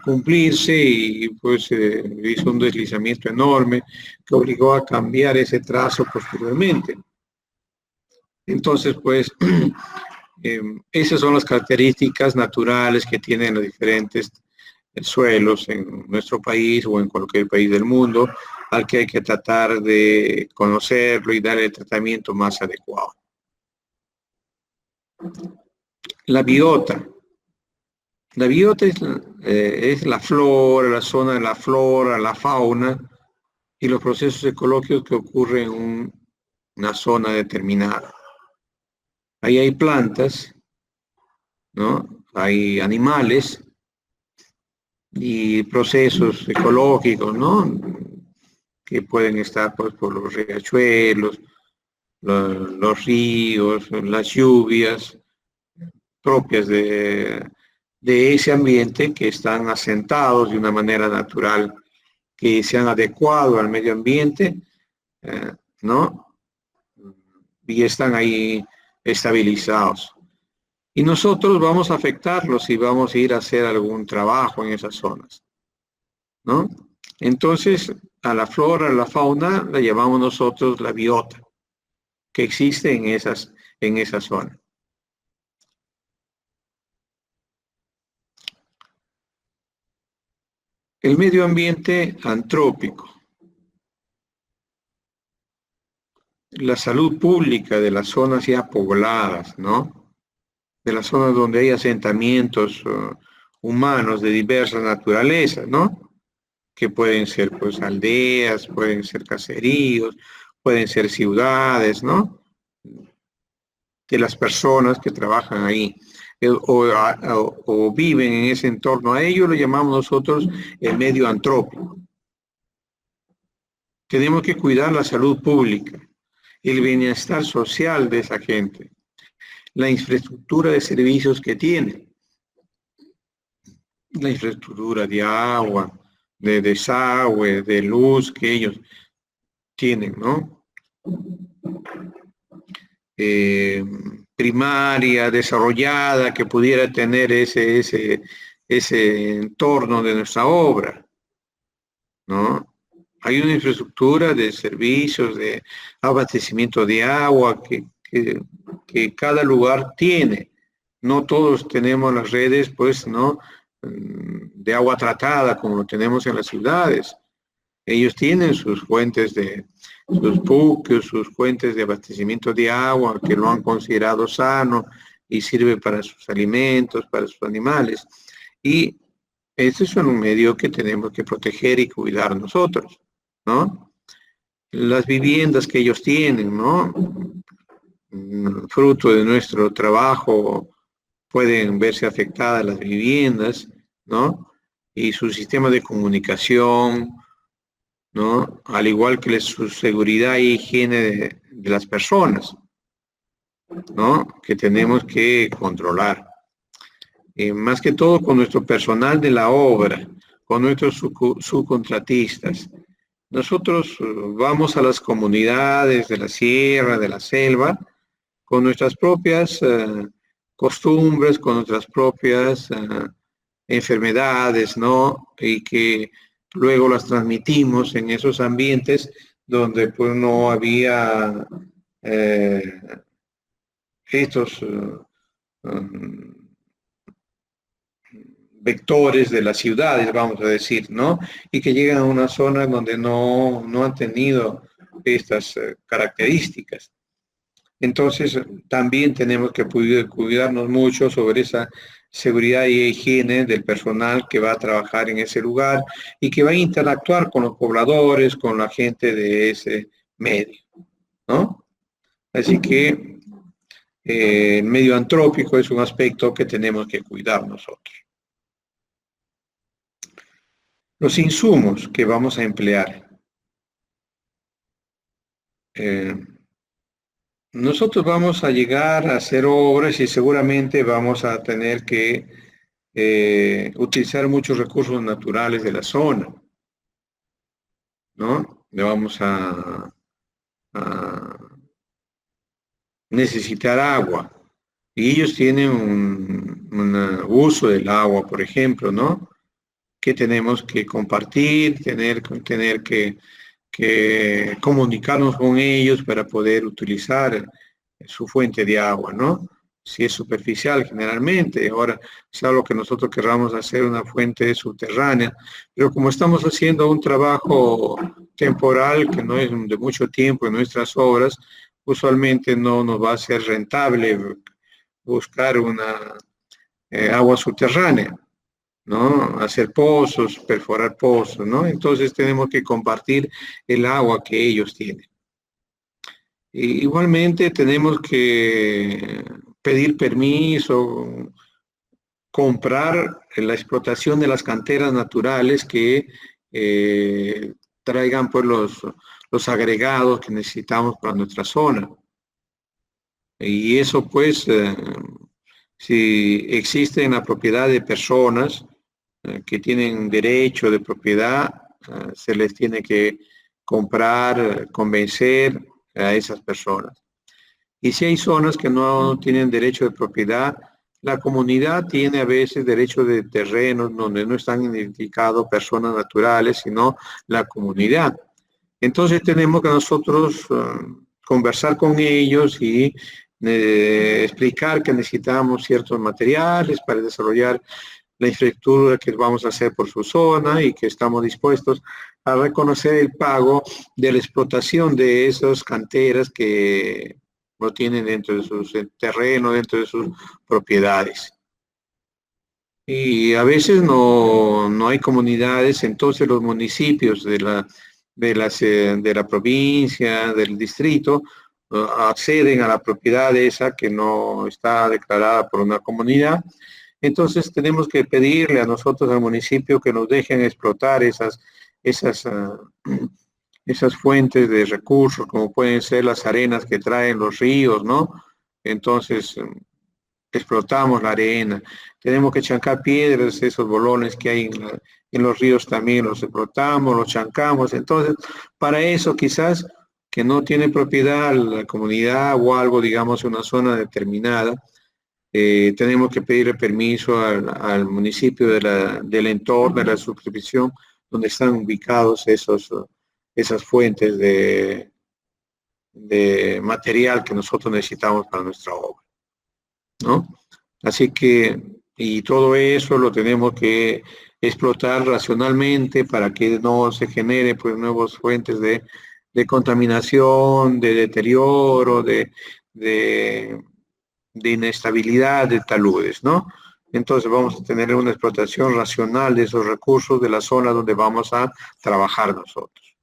cumplirse y pues hizo un deslizamiento enorme que obligó a cambiar ese trazo posteriormente. Entonces, pues, esas son las características naturales que tienen los diferentes suelos en nuestro país o en cualquier país del mundo, al que hay que tratar de conocerlo y dar el tratamiento más adecuado. La biota. La biota es la flora, la zona de la flora, la fauna y los procesos ecológicos que ocurren en una zona determinada. Ahí hay plantas, ¿no? Hay animales y procesos ecológicos, ¿no? Que pueden estar pues, por los riachuelos, los ríos, las lluvias propias de ese ambiente que están asentados de una manera natural, que se han adecuado al medio ambiente, ¿no? Y están ahí estabilizados. Y nosotros vamos a afectarlos y vamos a ir a hacer algún trabajo en esas zonas, ¿no? Entonces, a la flora, a la fauna, la llamamos nosotros la biota, que existe en esa zona. El medio ambiente antrópico. La salud pública de las zonas ya pobladas, ¿no? De las zonas donde hay asentamientos humanos de diversas naturalezas, ¿no? Que pueden ser pues aldeas, pueden ser caseríos, pueden ser ciudades, ¿no? De las personas que trabajan ahí o viven en ese entorno. A ello lo llamamos nosotros el medio antrópico. Tenemos que cuidar la salud pública, el bienestar social de esa gente, la infraestructura de servicios que tiene, la infraestructura de agua, de desagüe, de luz que ellos tienen, ¿no? Primaria, desarrollada, que pudiera tener ese entorno de nuestra obra, ¿no? Hay una infraestructura de servicios, de abastecimiento de agua que cada lugar tiene. No todos tenemos las redes, pues, ¿no? De agua tratada como lo tenemos en las ciudades. Ellos tienen sus fuentes sus buques, sus fuentes de abastecimiento de agua que lo han considerado sano y sirve para sus alimentos, para sus animales. Y ese es un medio que tenemos que proteger y cuidar nosotros, ¿no? Las viviendas que ellos tienen, ¿no? Fruto de nuestro trabajo pueden verse afectadas las viviendas, ¿no? Y su sistema de comunicación, ¿no? Al igual que su seguridad y higiene de las personas, ¿no? Que tenemos que controlar. Más que todo con nuestro personal de la obra, con nuestros subcontratistas. Nosotros vamos a las comunidades de la sierra, de la selva, con nuestras propias costumbres, con nuestras propias enfermedades, ¿no? Y que luego las transmitimos en esos ambientes donde pues no había estos vectores de las ciudades, vamos a decir, ¿no? Y que llegan a una zona donde no han tenido estas características. Entonces, también tenemos que cuidarnos mucho sobre esa seguridad y higiene del personal que va a trabajar en ese lugar y que va a interactuar con los pobladores, con la gente de ese medio, ¿no? Así que el medio antrópico es un aspecto que tenemos que cuidar nosotros. Los insumos que vamos a emplear. Nosotros vamos a llegar a hacer obras y seguramente vamos a tener que utilizar muchos recursos naturales de la zona, ¿no? Le vamos a necesitar agua. Y ellos tienen un uso del agua, por ejemplo, ¿no? Que tenemos que compartir, tener que comunicarnos con ellos para poder utilizar su fuente de agua, ¿no? Si es superficial generalmente, ahora sea lo que nosotros querramos hacer una fuente subterránea, pero como estamos haciendo un trabajo temporal que no es de mucho tiempo en nuestras obras, usualmente no nos va a ser rentable buscar una agua subterránea, ¿no? Hacer pozos, perforar pozos, ¿no? Entonces tenemos que compartir el agua que ellos tienen. Igualmente tenemos que pedir permiso, comprar la explotación de las canteras naturales que traigan pues los agregados que necesitamos para nuestra zona. Y eso pues, si existe en la propiedad de personas que tienen derecho de propiedad, se les tiene que comprar, convencer a esas personas. Y si hay zonas que no tienen derecho de propiedad, la comunidad tiene a veces derecho de terrenos donde no están identificados personas naturales, sino la comunidad. Entonces tenemos que nosotros conversar con ellos y explicar que necesitamos ciertos materiales para desarrollar la infraestructura que vamos a hacer por su zona y que estamos dispuestos a reconocer el pago de la explotación de esas canteras que lo tienen dentro de sus terrenos, dentro de sus propiedades. Y a veces no hay comunidades, entonces los municipios de la provincia, del distrito, acceden a la propiedad esa que no está declarada por una comunidad. Entonces tenemos que pedirle a nosotros, al municipio, que nos dejen explotar esas fuentes de recursos, como pueden ser las arenas que traen los ríos, ¿no? Entonces, explotamos la arena, tenemos que chancar piedras, esos bolones que hay en los ríos también los explotamos, los chancamos. Entonces, para eso quizás que no tiene propiedad la comunidad o algo, digamos, una zona determinada, tenemos que pedirle permiso al municipio del entorno, de la suscripción, donde están ubicados esas fuentes de material que nosotros necesitamos para nuestra obra, ¿no? Así que, y todo eso lo tenemos que explotar racionalmente para que no se genere pues nuevas fuentes de contaminación, de deterioro, de inestabilidad de taludes, ¿no? Entonces vamos a tener una explotación racional de esos recursos de la zona donde vamos a trabajar nosotros.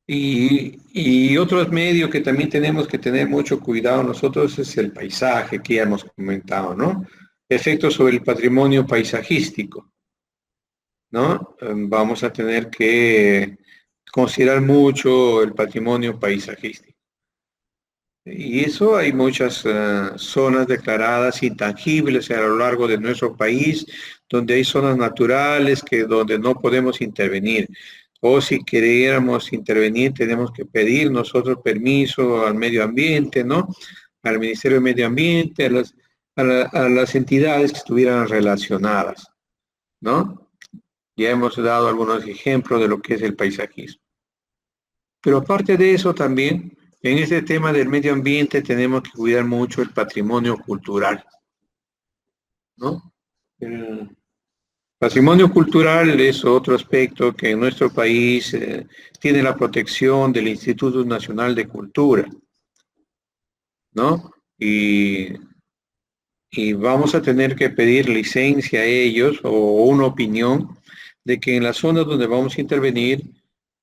Y otros medios que también tenemos que tener mucho cuidado nosotros es el paisaje que ya hemos comentado, ¿no? Efectos sobre el patrimonio paisajístico, ¿no? Vamos a tener que considerar mucho el patrimonio paisajístico. Y eso hay muchas zonas declaradas intangibles a lo largo de nuestro país, donde hay zonas naturales donde no podemos intervenir. O si queriéramos intervenir, tenemos que pedir nosotros permiso al medio ambiente, ¿no? Al Ministerio de Medio Ambiente, a las entidades que estuvieran relacionadas, ¿no? Ya hemos dado algunos ejemplos de lo que es el paisajismo. Pero aparte de eso también, en este tema del medio ambiente tenemos que cuidar mucho el patrimonio cultural, ¿no? El patrimonio cultural es otro aspecto que en nuestro país tiene la protección del Instituto Nacional de Cultura, ¿no? Y vamos a tener que pedir licencia a ellos o una opinión de que en las zonas donde vamos a intervenir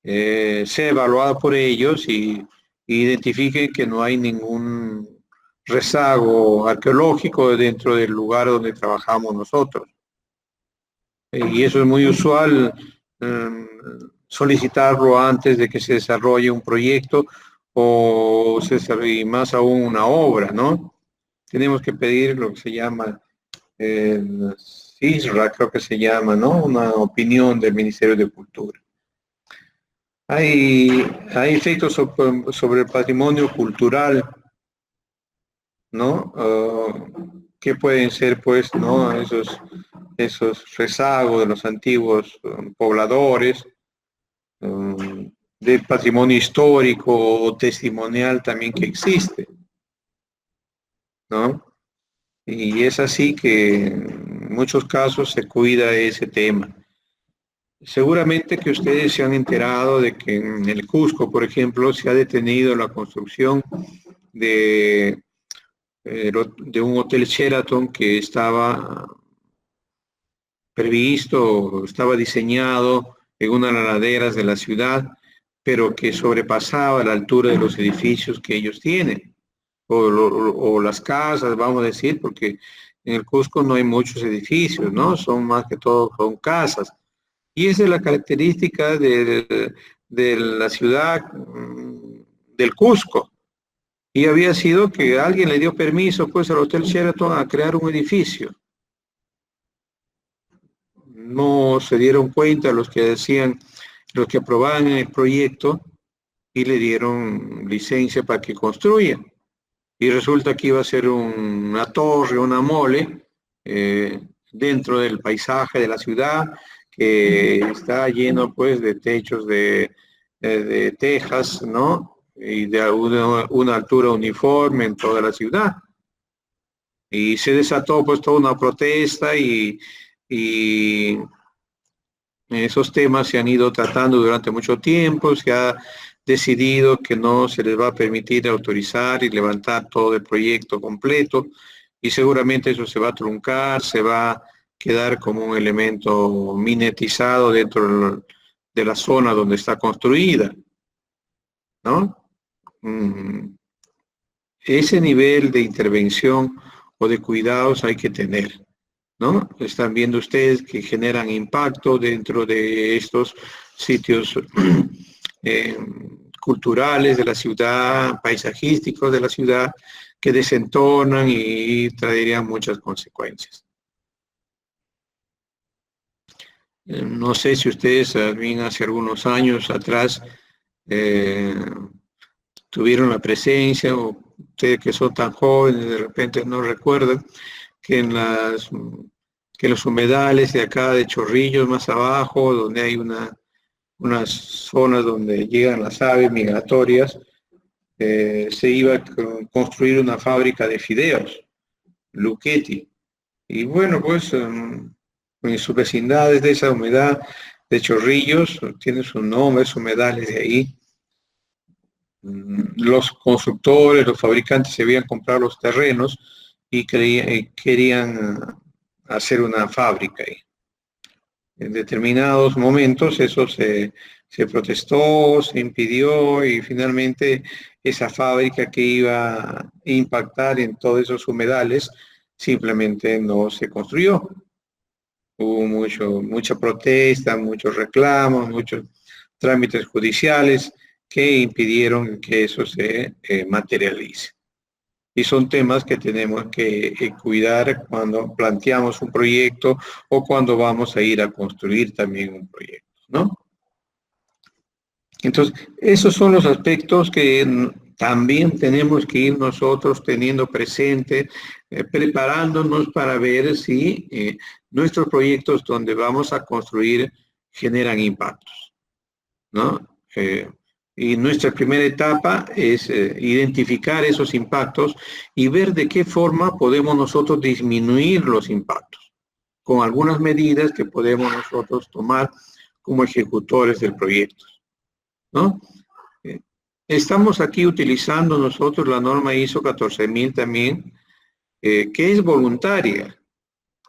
sea evaluada por ellos y identifiquen que no hay ningún rezago arqueológico dentro del lugar donde trabajamos nosotros. Y eso es muy usual solicitarlo antes de que se desarrolle un proyecto o y más aún una obra, ¿no? Tenemos que pedir lo que se llama el CISRA, creo que se llama, ¿no? Una opinión del Ministerio de Cultura. Hay efectos sobre el patrimonio cultural, ¿no? Que pueden ser, pues, ¿no? Esos rezagos de los antiguos pobladores, del patrimonio histórico o testimonial también que existe, ¿no? Y es así que en muchos casos se cuida ese tema. Seguramente que ustedes se han enterado de que en el Cusco, por ejemplo, se ha detenido la construcción de un hotel Sheraton que estaba previsto, estaba diseñado en una de las laderas de la ciudad, pero que sobrepasaba la altura de los edificios que ellos tienen, o las casas, vamos a decir, porque en el Cusco no hay muchos edificios, ¿no? Son más que todo, son casas. Y esa es la característica de la ciudad del Cusco. Y había sido que alguien le dio permiso pues al Hotel Sheraton a crear un edificio. No se dieron cuenta los que aprobaban el proyecto y le dieron licencia para que construya. Y resulta que iba a ser una torre, una mole, dentro del paisaje de la ciudad, que está lleno pues de techos de tejas, ¿no? Y de una altura uniforme en toda la ciudad. Y se desató pues toda una protesta y esos temas se han ido tratando durante mucho tiempo, se ha decidido que no se les va a permitir autorizar y levantar todo el proyecto completo y seguramente eso se va a truncar, se va a quedar como un elemento minetizado dentro de la zona donde está construida, ¿no? Ese nivel de intervención o de cuidados hay que tener, ¿no? Están viendo ustedes que generan impacto dentro de estos sitios culturales de la ciudad, paisajísticos de la ciudad, que desentonan y traerían muchas consecuencias. No sé si ustedes también hace algunos años atrás tuvieron la presencia, o ustedes que son tan jóvenes de repente no recuerdan, que en los humedales de acá de Chorrillos más abajo, donde hay unas zonas donde llegan las aves migratorias, se iba a construir una fábrica de fideos, Luchetti. Y bueno, pues en sus vecindades de esa humedad de Chorrillos, tiene su nombre, sus humedales de ahí. Los constructores, los fabricantes se habían comprado los terrenos y querían hacer una fábrica ahí. En determinados momentos eso se protestó, se impidió y finalmente esa fábrica que iba a impactar en todos esos humedales simplemente no se construyó. Hubo mucha protesta, muchos reclamos, muchos trámites judiciales que impidieron que eso se materialice. Y son temas que tenemos que cuidar cuando planteamos un proyecto o cuando vamos a ir a construir también un proyecto, ¿no? Entonces, esos son los aspectos que también tenemos que ir nosotros teniendo presente, preparándonos para ver si nuestros proyectos donde vamos a construir generan impactos, ¿no? Y nuestra primera etapa es identificar esos impactos y ver de qué forma podemos nosotros disminuir los impactos, con algunas medidas que podemos nosotros tomar como ejecutores del proyecto, ¿no? Estamos aquí utilizando nosotros la norma ISO 14000 también, que es voluntaria.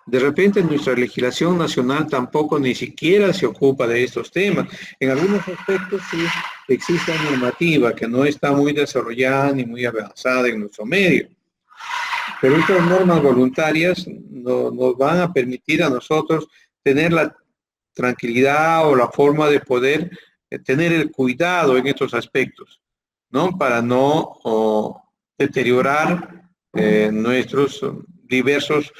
De repente nuestra legislación nacional tampoco ni siquiera se ocupa de estos temas. En algunos aspectos sí existe una normativa que no está muy desarrollada ni muy avanzada en nuestro medio. Pero estas normas voluntarias nos van a permitir a nosotros tener la tranquilidad o la forma de poder tener el cuidado en estos aspectos, ¿no? Para no deteriorar nuestros diversos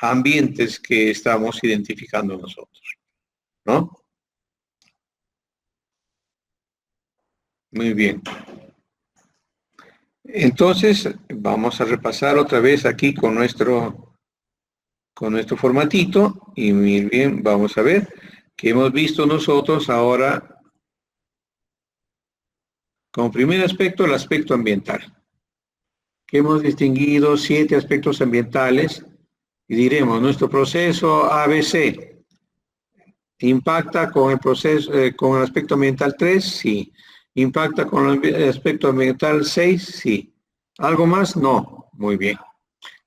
ambientes que estamos identificando nosotros, ¿no? Muy bien. Entonces, vamos a repasar otra vez aquí con nuestro formatito y muy bien, vamos a ver que hemos visto nosotros ahora como primer aspecto el aspecto ambiental, que hemos distinguido 7 aspectos ambientales y diremos nuestro proceso ABC impacta con el proceso con el aspecto ambiental 3, sí. ¿Impacta con el aspecto ambiental 6? Sí. ¿Algo más? No. Muy bien.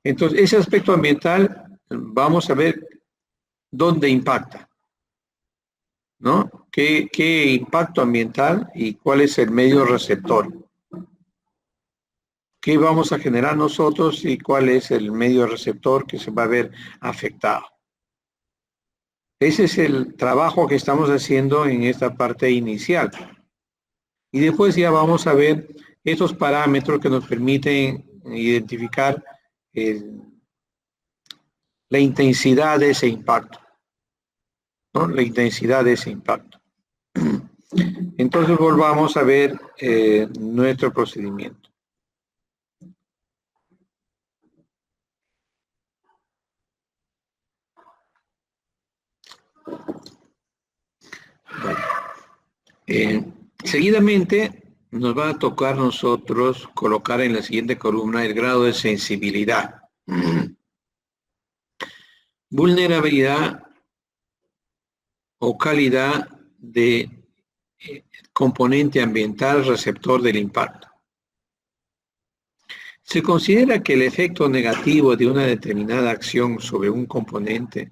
Entonces, ese aspecto ambiental, vamos a ver dónde impacta, ¿no? ¿Qué impacto ambiental y cuál es el medio receptor? ¿Qué vamos a generar nosotros y cuál es el medio receptor que se va a ver afectado? Ese es el trabajo que estamos haciendo en esta parte inicial. Y después ya vamos a ver esos parámetros que nos permiten identificar la intensidad de ese impacto, ¿no? La intensidad de ese impacto. Entonces volvamos a ver nuestro procedimiento. Bueno, seguidamente nos va a tocar nosotros colocar en la siguiente columna el grado de sensibilidad. Vulnerabilidad o calidad de componente ambiental receptor del impacto. Se considera que el efecto negativo de una determinada acción sobre un componente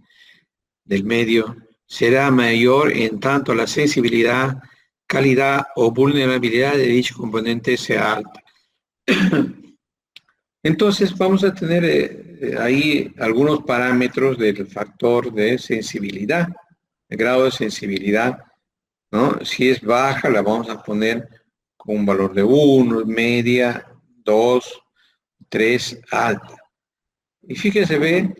del medio será mayor en tanto la sensibilidad, calidad o vulnerabilidad de dicho componente sea alta. Entonces vamos a tener ahí algunos parámetros del factor de sensibilidad, el grado de sensibilidad ¿no? Si es baja, la vamos a poner con un valor de 1, media, 2, 3, alta. Y fíjese, ve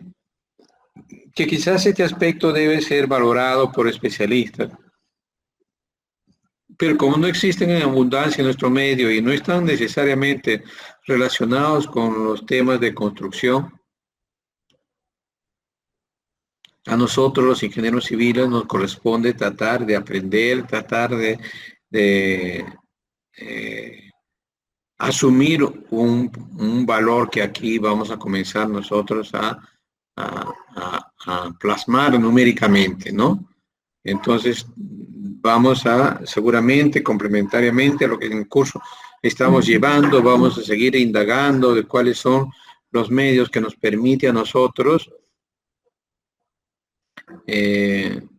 que quizás este aspecto debe ser valorado por especialistas, pero como no existen en abundancia en nuestro medio y no están necesariamente relacionados con los temas de construcción, a nosotros los ingenieros civiles nos corresponde tratar de aprender, tratar de asumir un valor que aquí vamos a comenzar nosotros a plasmar numéricamente, ¿no? Entonces, vamos a, seguramente, complementariamente a lo que en el curso estamos llevando, vamos a seguir indagando de cuáles son los medios que nos permiten a nosotros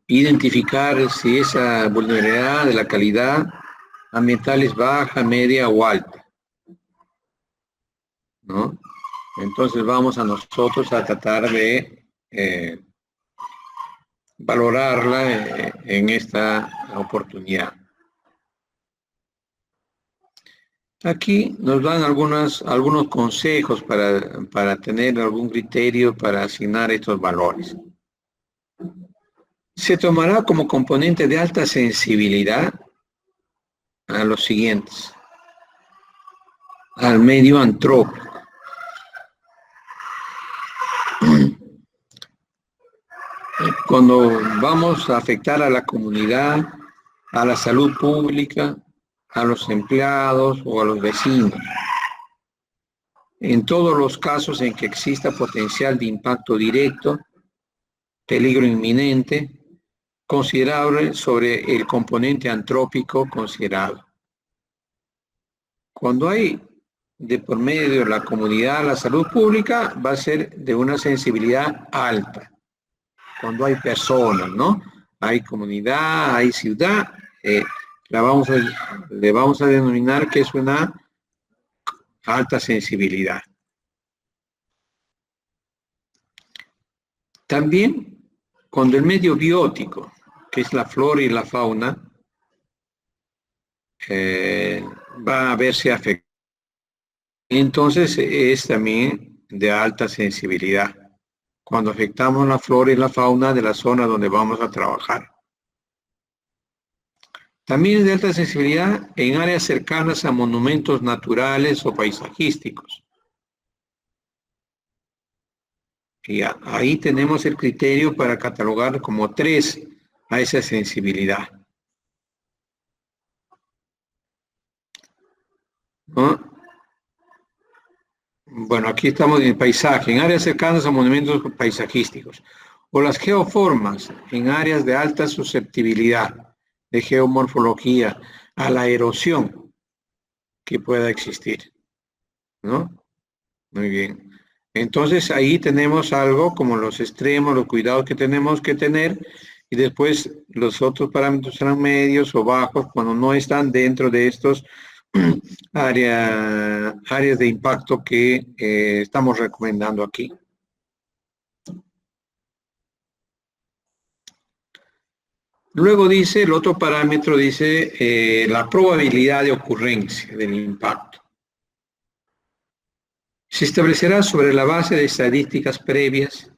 identificar si esa vulnerabilidad de la calidad ambiental es baja, media o alta, ¿no? Entonces vamos a nosotros a tratar de valorarla en esta oportunidad. Aquí nos dan algunos consejos para tener algún criterio para asignar estos valores. Se tomará como componente de alta sensibilidad a los siguientes: al medio antrópico. Cuando vamos a afectar a la comunidad, a la salud pública, a los empleados o a los vecinos. En todos los casos en que exista potencial de impacto directo, peligro inminente, considerable sobre el componente antrópico considerado. Cuando hay de por medio la comunidad, la salud pública, va a ser de una sensibilidad alta. Cuando hay personas, ¿no? Hay comunidad, hay ciudad, le vamos a denominar que es una alta sensibilidad. También cuando el medio biótico, que es la flora y la fauna, va a verse afectado, entonces es también de alta sensibilidad cuando afectamos la flora y la fauna de la zona donde vamos a trabajar. También es de alta sensibilidad en áreas cercanas a monumentos naturales o paisajísticos. Y ahí tenemos el criterio para catalogar como 3 a esa sensibilidad, ¿no? Bueno, aquí estamos en el paisaje, en áreas cercanas a monumentos paisajísticos, o las geoformas en áreas de alta susceptibilidad de geomorfología a la erosión que pueda existir, ¿no? Muy bien. Entonces ahí tenemos algo como los extremos, los cuidados que tenemos que tener, y después los otros parámetros serán medios o bajos cuando no están dentro de estos áreas de impacto que estamos recomendando aquí. Luego dice, el otro parámetro dice la probabilidad de ocurrencia del impacto. Se establecerá sobre la base de estadísticas previas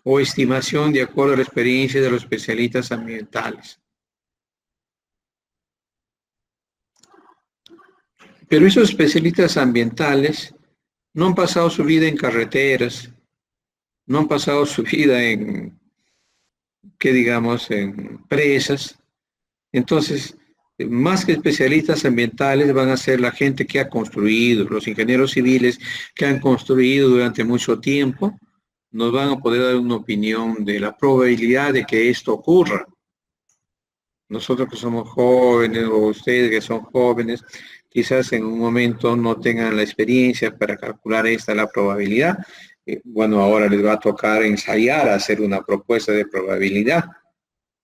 o estimación de acuerdo a la experiencia de los especialistas ambientales. Pero esos especialistas ambientales no han pasado su vida en carreteras, no han pasado su vida en, ¿qué digamos?, en presas. Entonces, más que especialistas ambientales van a ser la gente que ha construido, los ingenieros civiles que han construido durante mucho tiempo, nos van a poder dar una opinión de la probabilidad de que esto ocurra. Nosotros que somos jóvenes o ustedes que son jóvenes, quizás en un momento no tengan la experiencia para calcular la probabilidad. Bueno, ahora les va a tocar ensayar, hacer una propuesta de probabilidad,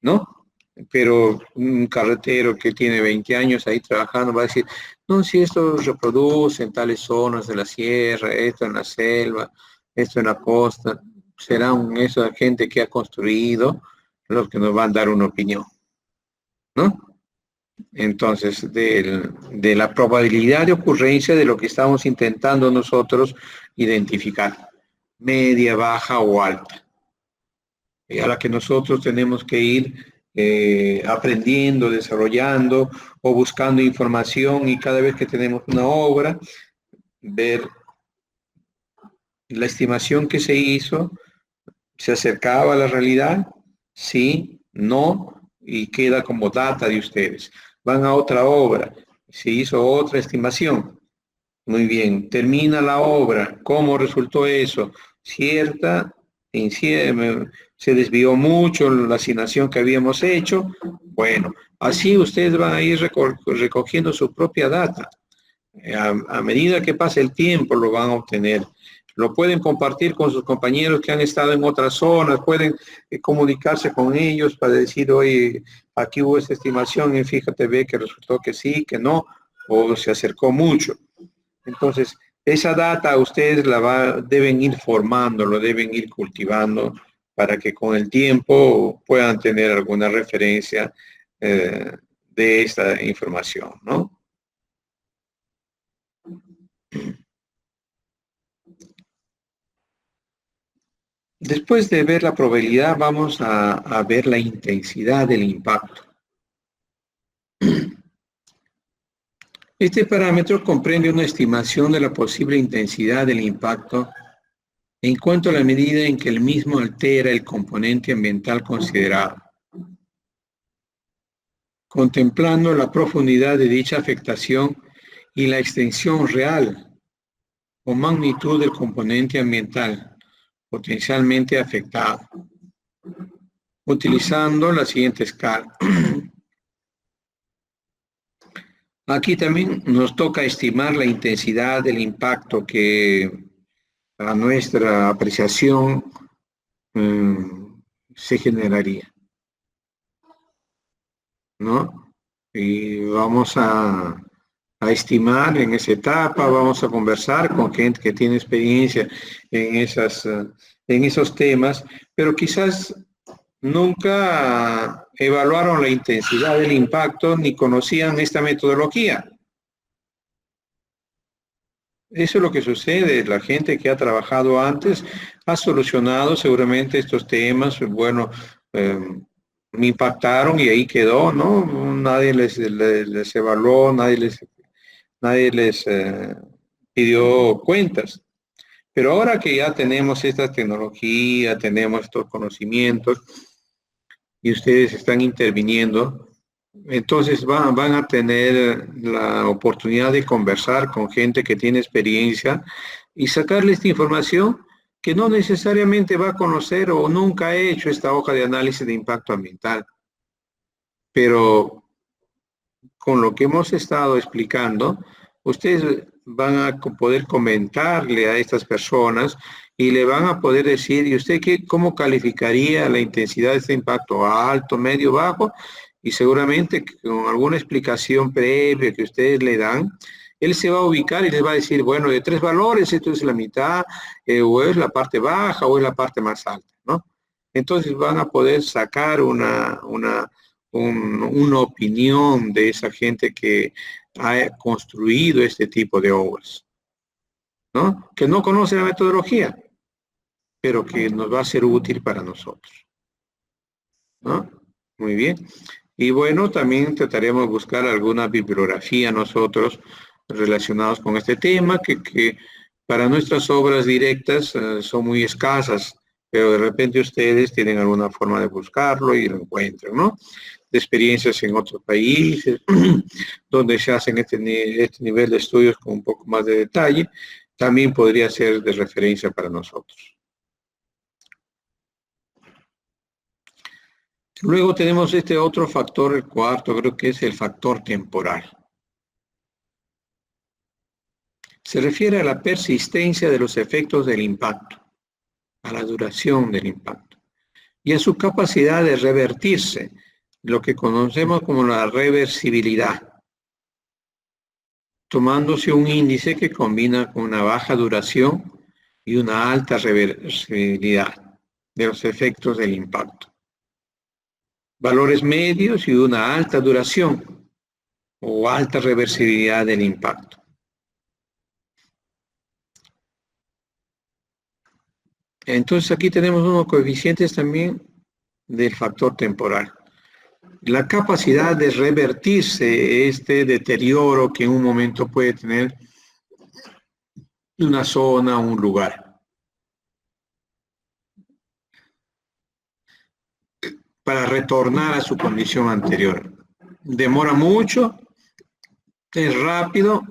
¿no? Pero un carretero que tiene 20 años ahí trabajando va a decir, no, si esto reproduce en tales zonas de la sierra, esto en la selva, esto en la costa, serán esa gente que ha construido los que nos van a dar una opinión. ¿no? Entonces, de la probabilidad de ocurrencia de lo que estamos intentando nosotros identificar, media, baja o alta, y a la que nosotros tenemos que ir aprendiendo, desarrollando o buscando información, y cada vez que tenemos una obra, ver la estimación que se hizo, se acercaba a la realidad, sí, no, y queda como data de ustedes. Van a otra obra, se hizo otra estimación. Muy bien, termina la obra, ¿cómo resultó eso? Cierta, se desvió mucho la asignación que habíamos hecho. Bueno, así ustedes van a ir recogiendo su propia data. A medida que pase el tiempo lo van a obtener. Lo pueden compartir con sus compañeros que han estado en otras zonas, pueden comunicarse con ellos para decir, oye, aquí hubo esta estimación y fíjate, ve que resultó que sí, que no, o se acercó mucho. Entonces, esa data ustedes deben ir formando, lo deben ir cultivando para que con el tiempo puedan tener alguna referencia de esta información, ¿no? Después de ver la probabilidad, vamos a ver la intensidad del impacto. Este parámetro comprende una estimación de la posible intensidad del impacto en cuanto a la medida en que el mismo altera el componente ambiental considerado, contemplando la profundidad de dicha afectación y la extensión real o magnitud del componente ambiental potencialmente afectado, utilizando la siguiente escala. Aquí también nos toca estimar la intensidad del impacto que a nuestra apreciación se generaría, ¿no? Y vamos a estimar en esa etapa, vamos a conversar con gente que tiene experiencia en esos temas, pero quizás nunca evaluaron la intensidad del impacto ni conocían esta metodología. Eso es lo que sucede. La gente que ha trabajado antes ha solucionado seguramente estos temas. Bueno, me impactaron y ahí quedó, ¿no? Nadie les evaluó, nadie les pidió cuentas. Pero ahora que ya tenemos esta tecnología, tenemos estos conocimientos y ustedes están interviniendo, entonces van a tener la oportunidad de conversar con gente que tiene experiencia y sacarle esta información que no necesariamente va a conocer o nunca ha hecho esta hoja de análisis de impacto ambiental. Pero con lo que hemos estado explicando, ustedes van a poder comentarle a estas personas y le van a poder decir, ¿y usted cómo calificaría la intensidad de este impacto? ¿Alto, medio, bajo? Y seguramente con alguna explicación previa que ustedes le dan, él se va a ubicar y les va a decir, bueno, de 3 valores, esto es la mitad, o es la parte baja, o es la parte más alta, ¿no? Entonces van a poder sacar una opinión de esa gente que ha construido este tipo de obras, ¿no? Que no conoce la metodología, pero que nos va a ser útil para nosotros, ¿no? Muy bien. Y bueno, también trataremos de buscar alguna bibliografía nosotros relacionados con este tema, que para nuestras obras directas son muy escasas, pero de repente ustedes tienen alguna forma de buscarlo y lo encuentran, ¿no? De experiencias en otros países, donde se hacen este nivel de estudios con un poco más de detalle, también podría ser de referencia para nosotros. Luego tenemos este otro factor, el cuarto, creo que es el factor temporal. Se refiere a la persistencia de los efectos del impacto, a la duración del impacto y a su capacidad de revertirse, lo que conocemos como la reversibilidad, tomándose un índice que combina con una baja duración y una alta reversibilidad de los efectos del impacto. valores medios y una alta duración o alta reversibilidad del impacto. Entonces aquí tenemos unos coeficientes también del factor temporal. La capacidad de revertirse este deterioro que en un momento puede tener una zona o un lugar. Para retornar a su condición anterior. ¿Demora mucho? ¿Es rápido?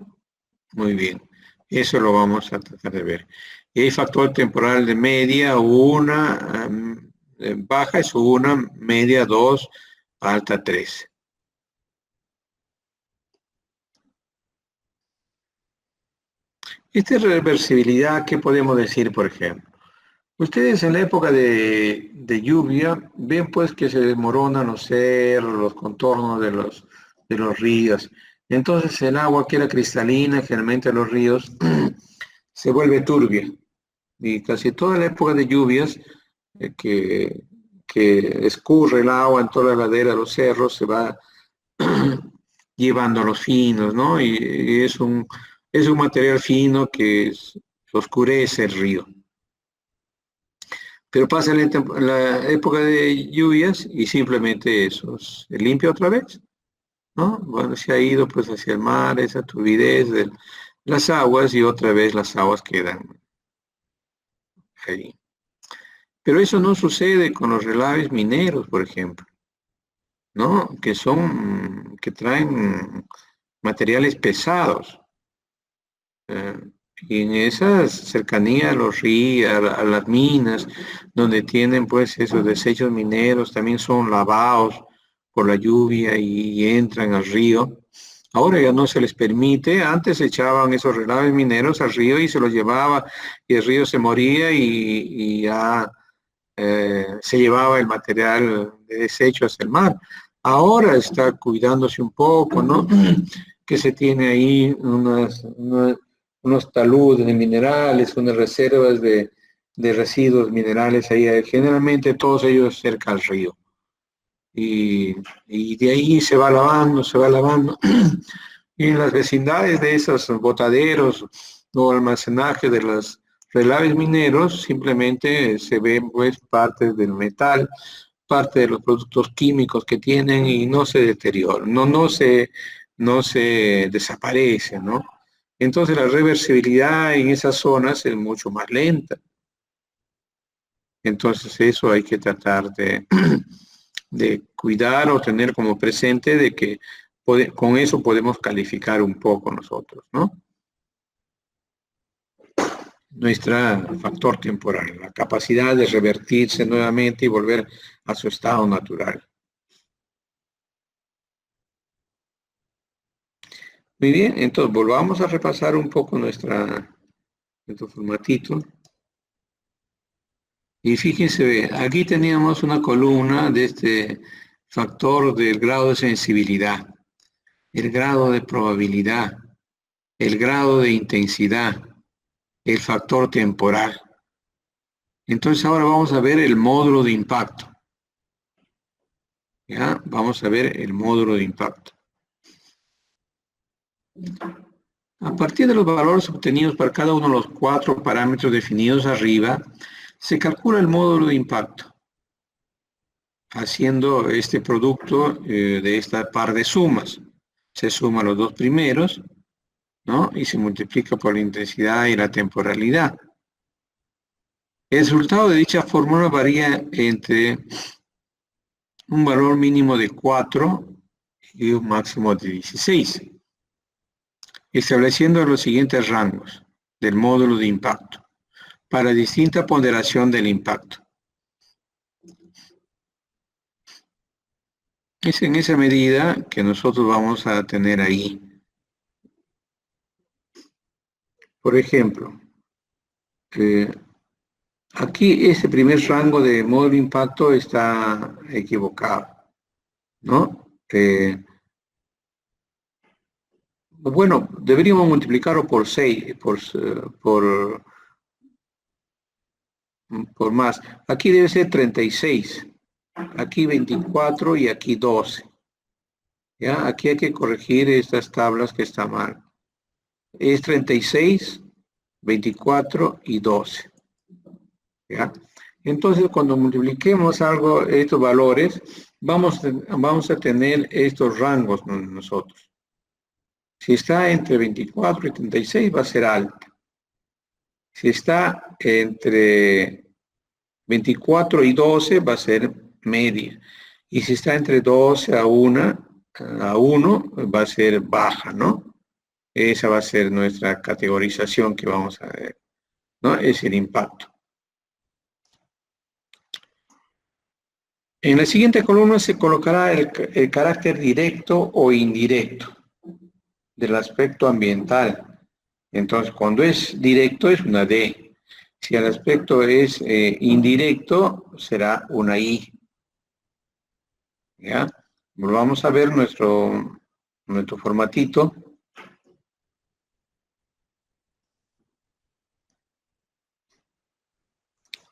Muy bien. Eso lo vamos a tratar de ver. Y hay factor temporal de media, una, baja es una, media 2, alta 3. Esta reversibilidad, ¿qué podemos decir, por ejemplo? Ustedes en la época de lluvia ven pues que se desmoronan los cerros, los contornos de los ríos. Entonces el agua que era cristalina, generalmente los ríos, se vuelve turbia. Y casi toda la época de lluvias que escurre el agua en toda la ladera de los cerros se va llevando a los finos, ¿no? Y es un material fino que oscurece el río. Pero pasa la época de lluvias y simplemente eso se limpia otra vez, ¿no? Bueno, se ha ido pues hacia el mar, esa turbidez de las aguas y otra vez las aguas quedan ahí. Pero eso no sucede con los relaves mineros, por ejemplo, ¿no? Que traen materiales pesados. Y en esas cercanías a los ríos, a las minas, donde tienen pues esos desechos mineros, también son lavados por la lluvia y entran al río. Ahora ya no se les permite, antes echaban esos relaves mineros al río y se los llevaba y el río se moría y ya se llevaba el material de desecho hacia el mar. Ahora está cuidándose un poco, ¿no? Que se tiene ahí unos taludes de minerales, unas reservas de residuos minerales ahí, generalmente todos ellos cerca al río. Y de ahí se va lavando, se va lavando. Y en las vecindades de esos botaderos o almacenaje de los relaves mineros, simplemente se ven pues partes del metal, parte de los productos químicos que tienen y no se deterioran, no se desaparece, ¿no? Entonces la reversibilidad en esas zonas es mucho más lenta. Entonces eso hay que tratar de cuidar o tener como presente de que con eso podemos calificar un poco nosotros, ¿no? Nuestro factor temporal, la capacidad de revertirse nuevamente y volver a su estado natural. Muy bien, entonces volvamos a repasar un poco nuestro formatito. Y fíjense, aquí teníamos una columna de este factor del grado de sensibilidad, el grado de probabilidad, el grado de intensidad, el factor temporal. Entonces ahora vamos a ver el módulo de impacto. ¿Ya? Vamos a ver el módulo de impacto. A partir de los valores obtenidos para cada uno de los 4 parámetros definidos arriba, se calcula el módulo de impacto, haciendo este producto de esta par de sumas. Se suman los dos primeros, ¿no? Y se multiplica por la intensidad y la temporalidad. El resultado de dicha fórmula varía entre un valor mínimo de 4 y un máximo de 16, estableciendo los siguientes rangos del módulo de impacto para distinta ponderación del impacto. Es en esa medida que nosotros vamos a tener ahí. Por ejemplo, aquí ese primer rango de módulo de impacto está equivocado, ¿no? Bueno, deberíamos multiplicarlo por 6, por más. Aquí debe ser 36. aquí 24 y aquí 12. ¿Ya? Aquí hay que corregir estas tablas que están mal. Es 36, 24 y 12. ¿Ya? Entonces, cuando multipliquemos algo, estos valores, vamos a tener estos rangos nosotros. Si está entre 24 y 36 va a ser alta. Si está entre 24 y 12 va a ser media. Y si está entre 12 a 1 va a ser baja, ¿no? Esa va a ser nuestra categorización que vamos a ver, ¿no? Es el impacto. En la siguiente columna se colocará el carácter directo o indirecto del aspecto ambiental. Entonces, cuando es directo es una D. Si el aspecto es indirecto, será una I. ¿Ya? Vamos a ver nuestro formatito.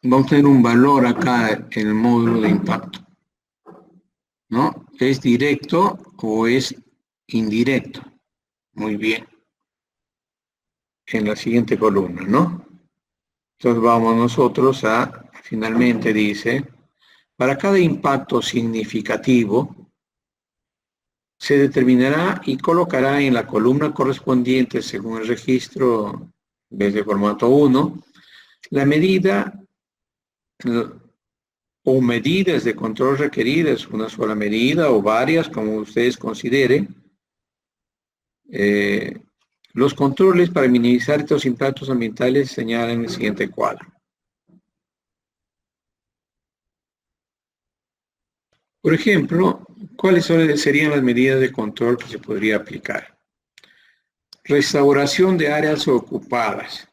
Vamos a tener un valor acá en el módulo de impacto, ¿no? ¿Es directo o es indirecto? Muy bien. En la siguiente columna, ¿no? Entonces vamos nosotros a, finalmente dice, para cada impacto significativo, se determinará y colocará en la columna correspondiente, según el registro desde formato 1, la medida o medidas de control requeridas, una sola medida o varias, como ustedes consideren. Los controles para minimizar estos impactos ambientales se señalan en el siguiente cuadro. Por ejemplo, ¿cuáles serían las medidas de control que se podría aplicar? Restauración de áreas ocupadas.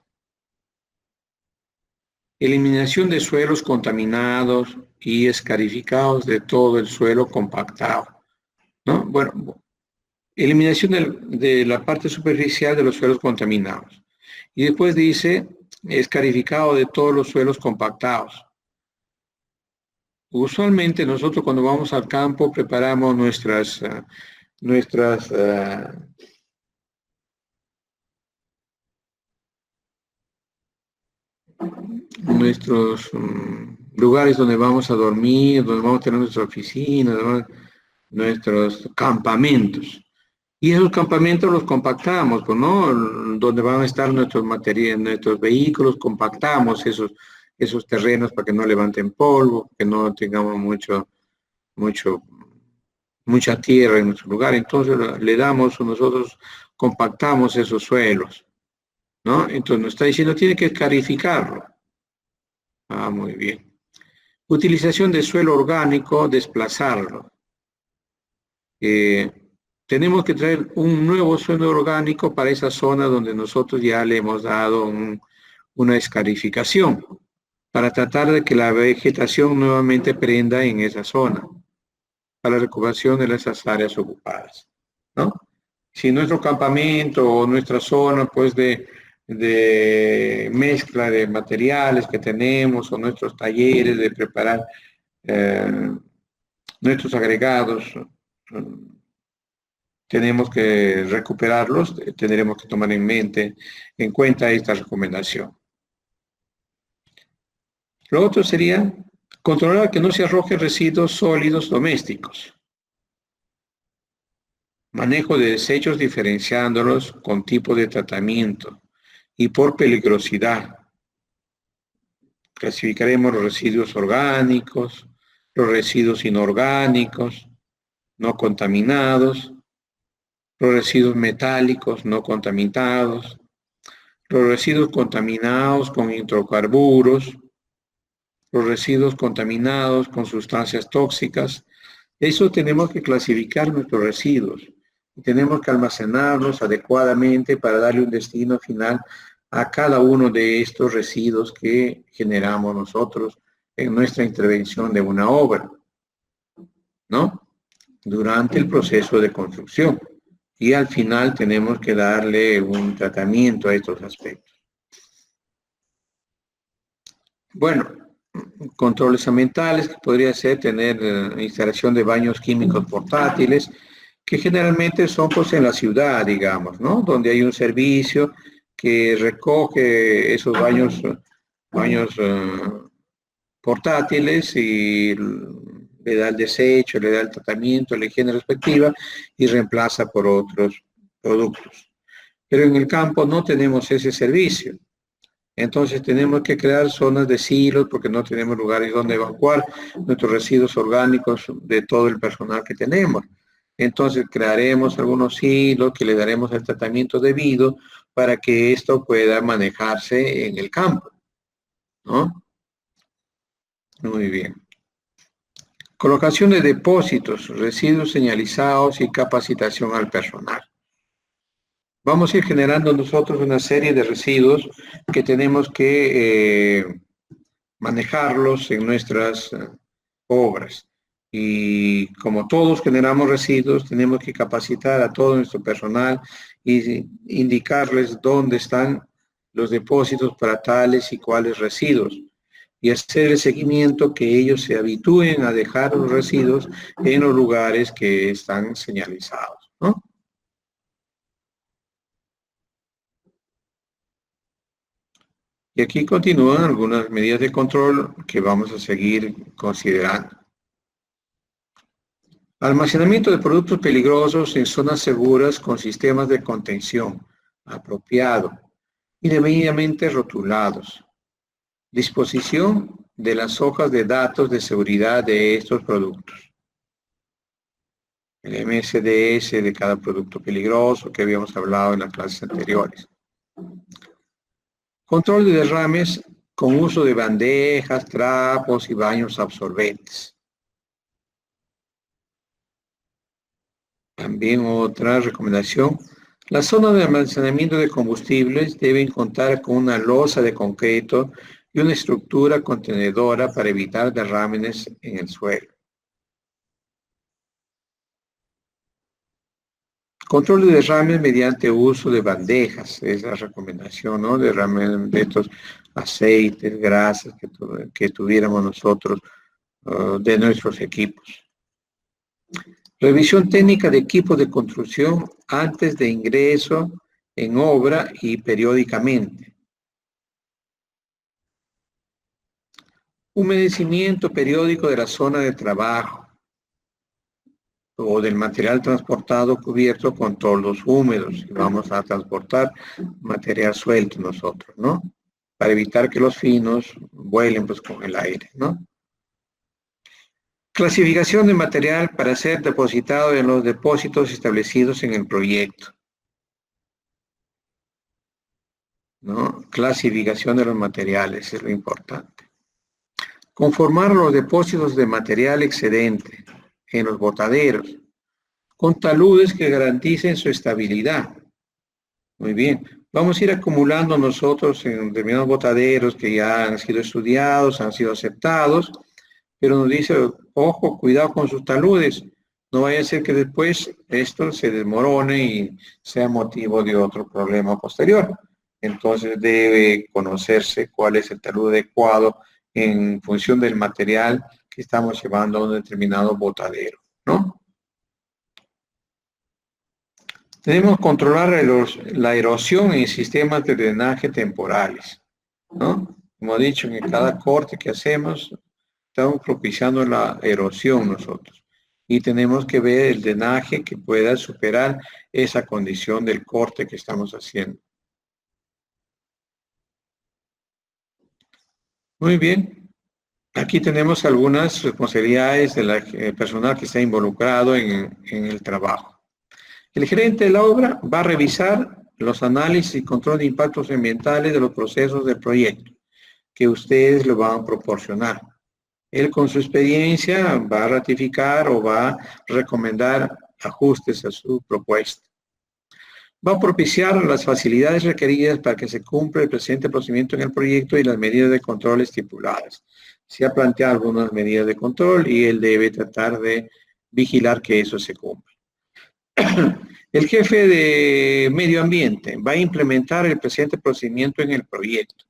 Eliminación de suelos contaminados y escarificados de todo el suelo compactado, ¿no? Bueno, eliminación de la parte superficial de los suelos contaminados. Y después dice escarificado de todos los suelos compactados. Usualmente nosotros cuando vamos al campo preparamos nuestros lugares donde vamos a dormir, donde vamos a tener nuestra oficina, nuestros campamentos. Y esos campamentos los compactamos, pues, ¿no? Donde van a estar nuestros materiales, nuestros vehículos, compactamos esos terrenos para que no levanten polvo, que no tengamos mucha tierra en nuestro lugar. Entonces nosotros compactamos esos suelos, ¿no? Entonces nos está diciendo, tiene que escarificarlo. Ah, muy bien. Utilización de suelo orgánico, desplazarlo. Tenemos que traer un nuevo suelo orgánico para esa zona donde nosotros ya le hemos dado una escarificación, para tratar de que la vegetación nuevamente prenda en esa zona, para la recuperación de esas áreas ocupadas, ¿no? Si nuestro campamento o nuestra zona, pues, de mezcla de materiales que tenemos o nuestros talleres de preparar nuestros agregados, tenemos que recuperarlos, tendremos que tomar en cuenta esta recomendación. Lo otro sería controlar que no se arrojen residuos sólidos domésticos. Manejo de desechos diferenciándolos con tipo de tratamiento y por peligrosidad. Clasificaremos los residuos orgánicos, los residuos inorgánicos, no contaminados, los residuos metálicos no contaminados, los residuos contaminados con hidrocarburos, los residuos contaminados con sustancias tóxicas. Eso tenemos que clasificar nuestros residuos y tenemos que almacenarlos adecuadamente para darle un destino final a cada uno de estos residuos que generamos nosotros en nuestra intervención de una obra, ¿no? Durante el proceso de construcción. Y al final tenemos que darle un tratamiento a estos aspectos. Bueno, controles ambientales, que podría ser tener instalación de baños químicos portátiles, que generalmente son pues en la ciudad, digamos, ¿no? Donde hay un servicio que recoge esos baños portátiles y le da el desecho, le da el tratamiento, la higiene respectiva y reemplaza por otros productos. Pero en el campo no tenemos ese servicio. Entonces tenemos que crear zonas de silos porque no tenemos lugares donde evacuar nuestros residuos orgánicos de todo el personal que tenemos. Entonces crearemos algunos silos que le daremos el tratamiento debido para que esto pueda manejarse en el campo, ¿no? Muy bien. Colocación de depósitos, residuos señalizados y capacitación al personal. Vamos a ir generando nosotros una serie de residuos que tenemos que manejarlos en nuestras obras. Y como todos generamos residuos, tenemos que capacitar a todo nuestro personal y indicarles dónde están los depósitos para tales y cuáles residuos. Y hacer el seguimiento que ellos se habitúen a dejar los residuos en los lugares que están señalizados, ¿no? Y aquí continúan algunas medidas de control que vamos a seguir considerando. Almacenamiento de productos peligrosos en zonas seguras con sistemas de contención apropiado y debidamente rotulados. Disposición de las hojas de datos de seguridad de estos productos. El MSDS de cada producto peligroso que habíamos hablado en las clases anteriores. Control de derrames con uso de bandejas, trapos y baños absorbentes. También otra recomendación, las zonas de almacenamiento de combustibles deben contar con una losa de concreto y una estructura contenedora para evitar derrames en el suelo. Control de derrames mediante uso de bandejas, es la recomendación, ¿no? Derrames de estos aceites, grasas que tuviéramos nosotros de nuestros equipos. Revisión técnica de equipos de construcción antes de ingreso en obra y periódicamente. Humedecimiento periódico de la zona de trabajo o del material transportado cubierto con toldos húmedos. Y vamos a transportar material suelto nosotros, ¿no? Para evitar que los finos vuelen pues con el aire, ¿no? Clasificación de material para ser depositado en los depósitos establecidos en el proyecto, ¿no? Clasificación de los materiales es lo importante. Conformar los depósitos de material excedente en los botaderos con taludes que garanticen su estabilidad. Muy bien. Vamos a ir acumulando nosotros en determinados botaderos que ya han sido estudiados, han sido aceptados, pero nos dice, ojo, cuidado con sus taludes. No vaya a ser que después esto se desmorone y sea motivo de otro problema posterior. Entonces debe conocerse cuál es el talud adecuado en función del material que estamos llevando a un determinado botadero, ¿no? Debemos controlar la erosión en sistemas de drenaje temporales, ¿no? Como he dicho, en cada corte que hacemos, estamos propiciando la erosión nosotros. Y tenemos que ver el drenaje que pueda superar esa condición del corte que estamos haciendo. Muy bien. Aquí tenemos algunas responsabilidades del personal que está involucrado en el trabajo. El gerente de la obra va a revisar los análisis y control de impactos ambientales de los procesos del proyecto que ustedes le van a proporcionar. Él con su experiencia va a ratificar o va a recomendar ajustes a su propuesta. Va a propiciar las facilidades requeridas para que se cumpla el presente procedimiento en el proyecto y las medidas de control estipuladas. Se ha planteado algunas medidas de control y él debe tratar de vigilar que eso se cumpla. El jefe de medio ambiente va a implementar el presente procedimiento en el proyecto.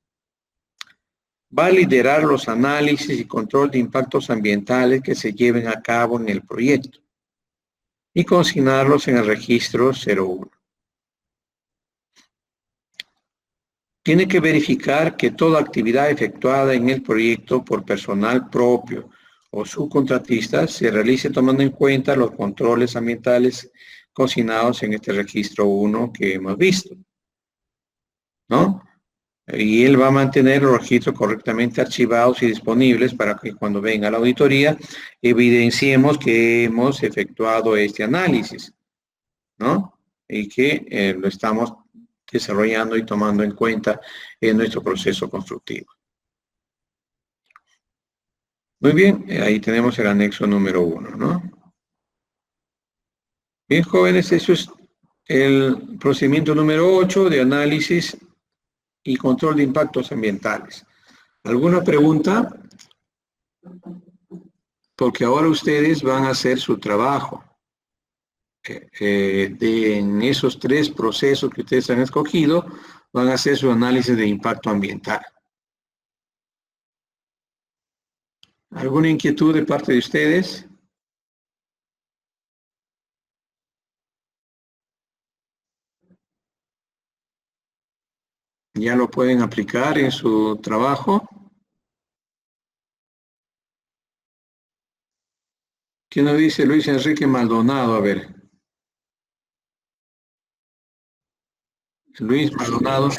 va a liderar los análisis y control de impactos ambientales que se lleven a cabo en el proyecto y consignarlos en el registro 01. Tiene que verificar que toda actividad efectuada en el proyecto por personal propio o subcontratistas se realice tomando en cuenta los controles ambientales consignados en este registro 1 que hemos visto, ¿no? Y él va a mantener los registros correctamente archivados y disponibles para que cuando venga la auditoría evidenciemos que hemos efectuado este análisis, ¿no? Y que lo estamos desarrollando y tomando en cuenta en nuestro proceso constructivo. Muy bien, ahí tenemos el anexo número 1, ¿no? Bien, jóvenes, eso es el procedimiento número 8 de análisis y control de impactos ambientales. ¿Alguna pregunta? Porque ahora ustedes van a hacer su trabajo. En esos 3 procesos que ustedes han escogido, van a hacer su análisis de impacto ambiental. ¿Alguna inquietud de parte de ustedes? ¿Ya lo pueden aplicar en su trabajo? ¿Quién nos dice? Luis Enrique Maldonado, a ver. Luis Maldonado.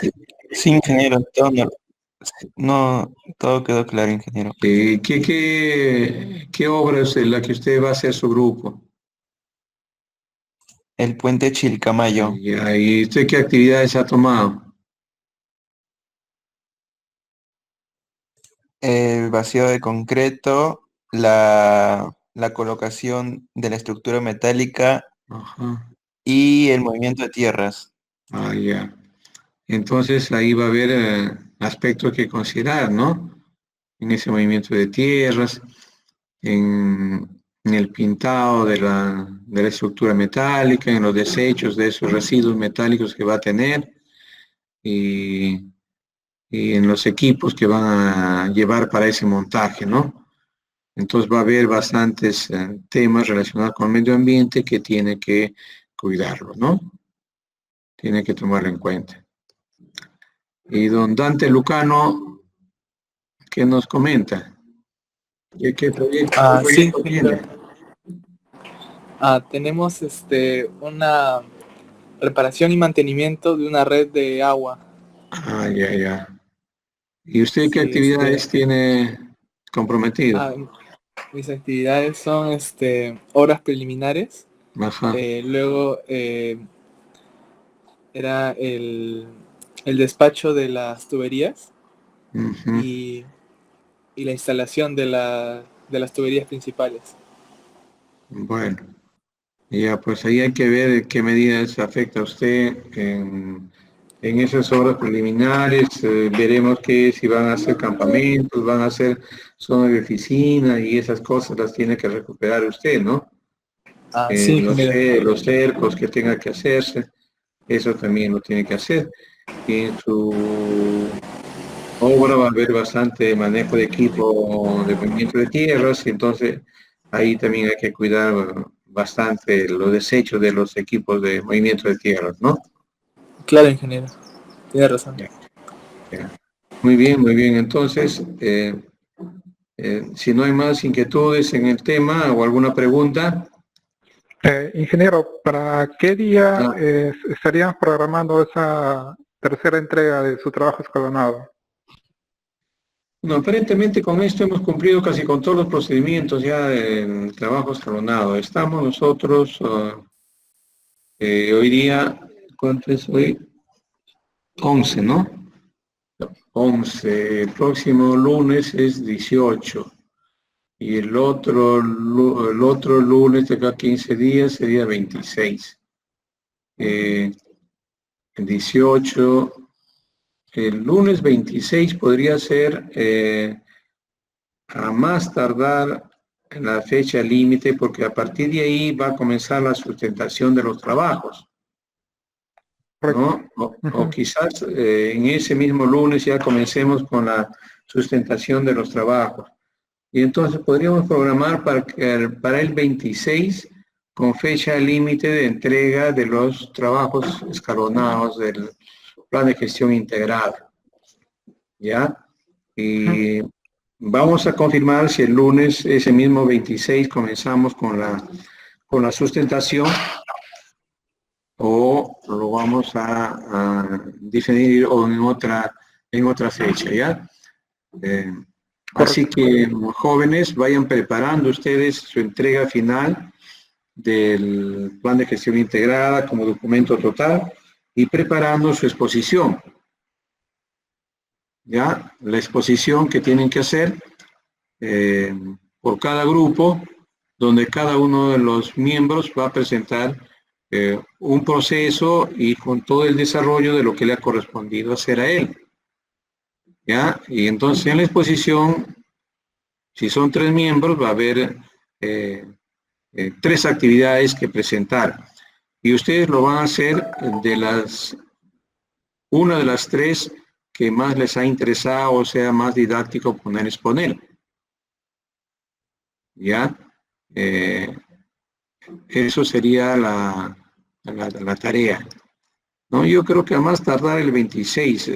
Sí, ingeniero, todo quedó claro, ingeniero. ¿Qué obra es la que usted va a hacer su grupo? El puente Chilcamayo, ¿Y usted qué actividades ha tomado? el vacío de concreto, la colocación de la estructura metálica Ajá. y el movimiento de tierras. Ah, ya. Entonces ahí va a haber aspectos que considerar, ¿no? En ese movimiento de tierras, en el pintado de la estructura metálica, en los desechos de esos residuos metálicos que va a tener y en los equipos que van a llevar para ese montaje, ¿no? Entonces va a haber bastantes temas relacionados con el medio ambiente que tiene que cuidarlo, ¿no? Tiene que tomarlo en cuenta. Y don Dante Lucano, ¿qué nos comenta? ¿Qué Sí, proyecto tiene? tenemos una reparación y mantenimiento de una red de agua. Ah, ya. ¿Y usted qué Sí, actividades tiene comprometido? mis actividades son obras preliminares. Ajá. Luego era el despacho de las tuberías Ujú. y la instalación de las tuberías principales. Bueno, ya, pues ahí hay que ver qué medidas afecta a usted en esas obras preliminares. Veremos que si van a hacer campamentos, van a hacer zonas de oficina y esas cosas las tiene que recuperar usted, ¿no? Sí, Los, ingeniero. los cercos que tenga que hacerse, eso también lo tiene que hacer. Y en su obra va a haber bastante manejo de equipo de movimiento de tierras, y entonces ahí también hay que cuidar bastante los desechos de los equipos de movimiento de tierras, ¿no? Claro, ingeniero. Tiene razón. Ya, ya. Muy bien, muy bien. Entonces, si no hay más inquietudes en el tema o alguna pregunta. Ingeniero, ¿para qué día Ah, estarían programando esa tercera entrega de su trabajo escalonado? no, aparentemente con esto hemos cumplido casi con todos los procedimientos ya del trabajo escalonado. Estamos nosotros hoy día, ¿cuánto es hoy? 11, ¿no? 11. El próximo lunes es 18. Y el otro lunes de acá 15 días sería 26. 18. El lunes 26 podría ser a más tardar en la fecha límite, porque a partir de ahí va a comenzar la sustentación de los trabajos. ¿no? O quizás en ese mismo lunes ya comencemos con la sustentación de los trabajos. Y entonces podríamos programar para el 26 con fecha límite de entrega de los trabajos escalonados del plan de gestión integrado. ¿Ya? Y vamos a confirmar si el lunes, ese mismo 26, comenzamos con la sustentación o lo vamos a definir en otra fecha, ¿ya? Así que, jóvenes, vayan preparando ustedes su entrega final del plan de gestión integrada como documento total y preparando su exposición. ¿Ya? La exposición que tienen que hacer por cada grupo, donde cada uno de los miembros va a presentar un proceso y con todo el desarrollo de lo que le ha correspondido hacer a él. ¿Ya? Y entonces en la exposición, si son 3 miembros, va a haber 3 actividades que presentar. Y ustedes lo van a hacer una de las 3 que más les ha interesado o sea más didáctico exponer. ¿Ya? Eso sería la tarea. ¿No? Yo creo que a más tardar el 26.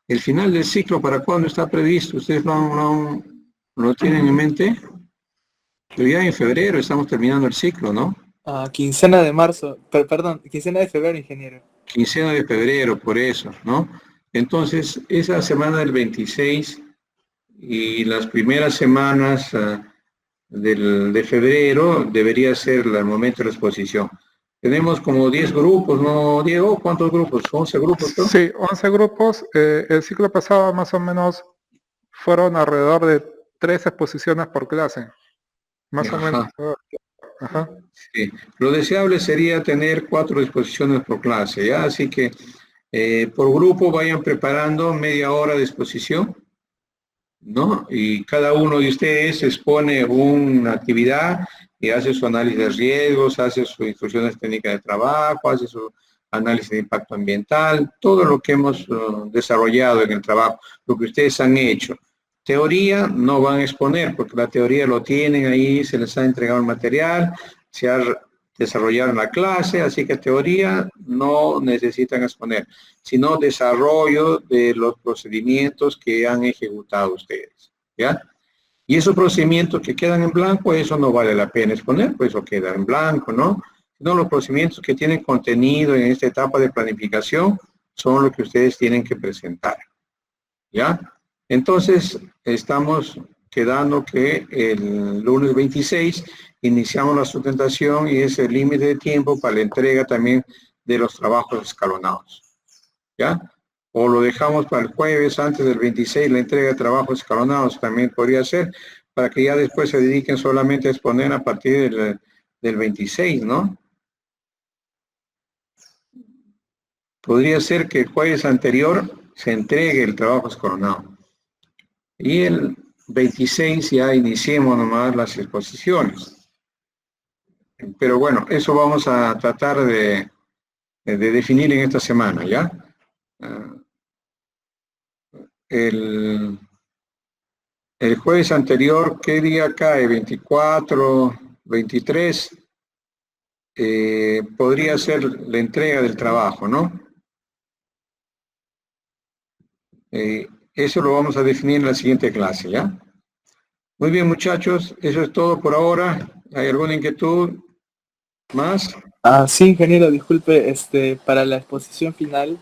El final del ciclo, ¿para cuándo está previsto? ¿Ustedes lo tienen en mente? Pero ya en febrero estamos terminando el ciclo, ¿no? Quincena de marzo, perdón, quincena de febrero, ingeniero. Quincena de febrero, por eso, ¿no? Entonces, esa semana del 26 y las primeras semanas de febrero debería ser el momento de la exposición. Tenemos como 10 grupos, ¿no, Diego? ¿Cuántos grupos? ¿11 grupos? ¿no? Sí, 11 grupos. El ciclo pasado más o menos fueron alrededor de 3 exposiciones por clase. Más o menos. Ajá. Sí. Lo deseable sería tener 4 exposiciones por clase, ¿ya? Así que por grupo vayan preparando media hora de exposición, ¿no? Y cada uno de ustedes expone una actividad y hace su análisis de riesgos, hace sus instrucciones técnicas de trabajo, hace su análisis de impacto ambiental, todo lo que hemos desarrollado en el trabajo, lo que ustedes han hecho. Teoría no van a exponer, porque la teoría lo tienen ahí, se les ha entregado el material, se ha desarrollado en la clase, así que teoría no necesitan exponer, sino desarrollo de los procedimientos que han ejecutado ustedes, ¿ya? Y esos procedimientos que quedan en blanco, eso no vale la pena exponer, pues eso queda en blanco, ¿no? Sino los procedimientos que tienen contenido en esta etapa de planificación son los que ustedes tienen que presentar, ¿ya? Entonces, estamos quedando que el lunes 26 iniciamos la sustentación y es el límite de tiempo para la entrega también de los trabajos escalonados, ¿ya? O lo dejamos para el jueves antes del 26, la entrega de trabajos escalonados también podría ser, para que ya después se dediquen solamente a exponer a partir del 26, ¿no? Podría ser que el jueves anterior se entregue el trabajo escalonado. Y el 26 ya iniciemos nomás las exposiciones. Pero bueno, eso vamos a tratar de definir en esta semana, ¿ya? El jueves anterior, ¿qué día cae? 24, 23, podría ser la entrega del trabajo, ¿no? Eso lo vamos a definir en la siguiente clase, ¿ya? Muy bien, muchachos, eso es todo por ahora. ¿Hay alguna inquietud más? Sí, ingeniero, disculpe, para la exposición final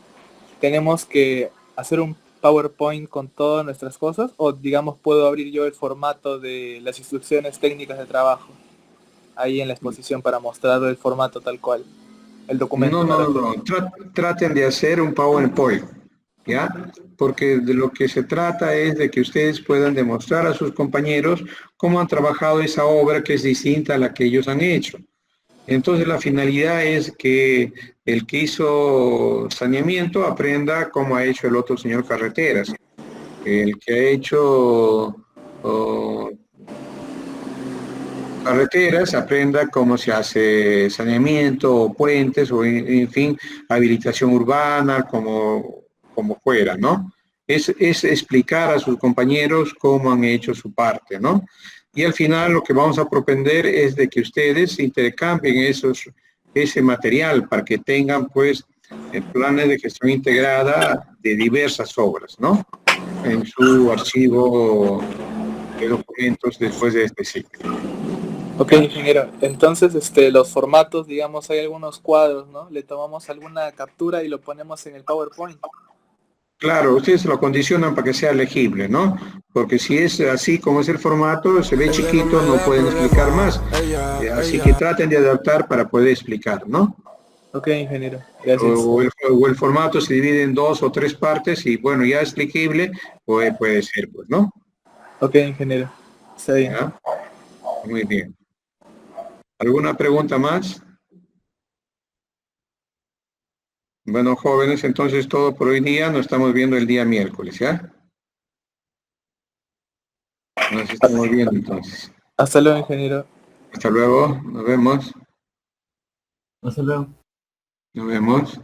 tenemos que hacer un PowerPoint con todas nuestras cosas, o digamos puedo abrir yo el formato de las instrucciones técnicas de trabajo ahí en la exposición para mostrar el formato tal cual, el documento. No. Traten de hacer un PowerPoint, ¿ya? Porque de lo que se trata es de que ustedes puedan demostrar a sus compañeros cómo han trabajado esa obra que es distinta a la que ellos han hecho. Entonces la finalidad es que el que hizo saneamiento aprenda cómo ha hecho el otro señor carreteras. El que ha hecho carreteras, aprenda cómo se hace saneamiento, o puentes, o en fin, habilitación urbana, como fuera, ¿no? Es explicar a sus compañeros cómo han hecho su parte, ¿no? Y al final lo que vamos a propender es de que ustedes intercambien ese material para que tengan, pues, planes de gestión integrada de diversas obras, ¿no? En su archivo de documentos después de este ciclo. Ok, ingeniero. Entonces, los formatos, digamos, hay algunos cuadros, ¿no? Le tomamos alguna captura y lo ponemos en el PowerPoint. Claro, ustedes lo condicionan para que sea legible, ¿no? Porque si es así como es el formato, se ve chiquito, no pueden explicar más. Así que traten de adaptar para poder explicar, ¿no? Ok, ingeniero. Gracias. O el formato se divide en 2 o 3 partes y bueno, ya es legible, puede ser, pues, ¿no? Ok, ingeniero. Está bien. ¿Ya? Muy bien. ¿Alguna pregunta más? Bueno, jóvenes, entonces todo por hoy día. Nos estamos viendo el día miércoles, ¿ya? Nos estamos viendo entonces. Hasta luego, ingeniero. Hasta luego. Nos vemos. Hasta luego. Nos vemos.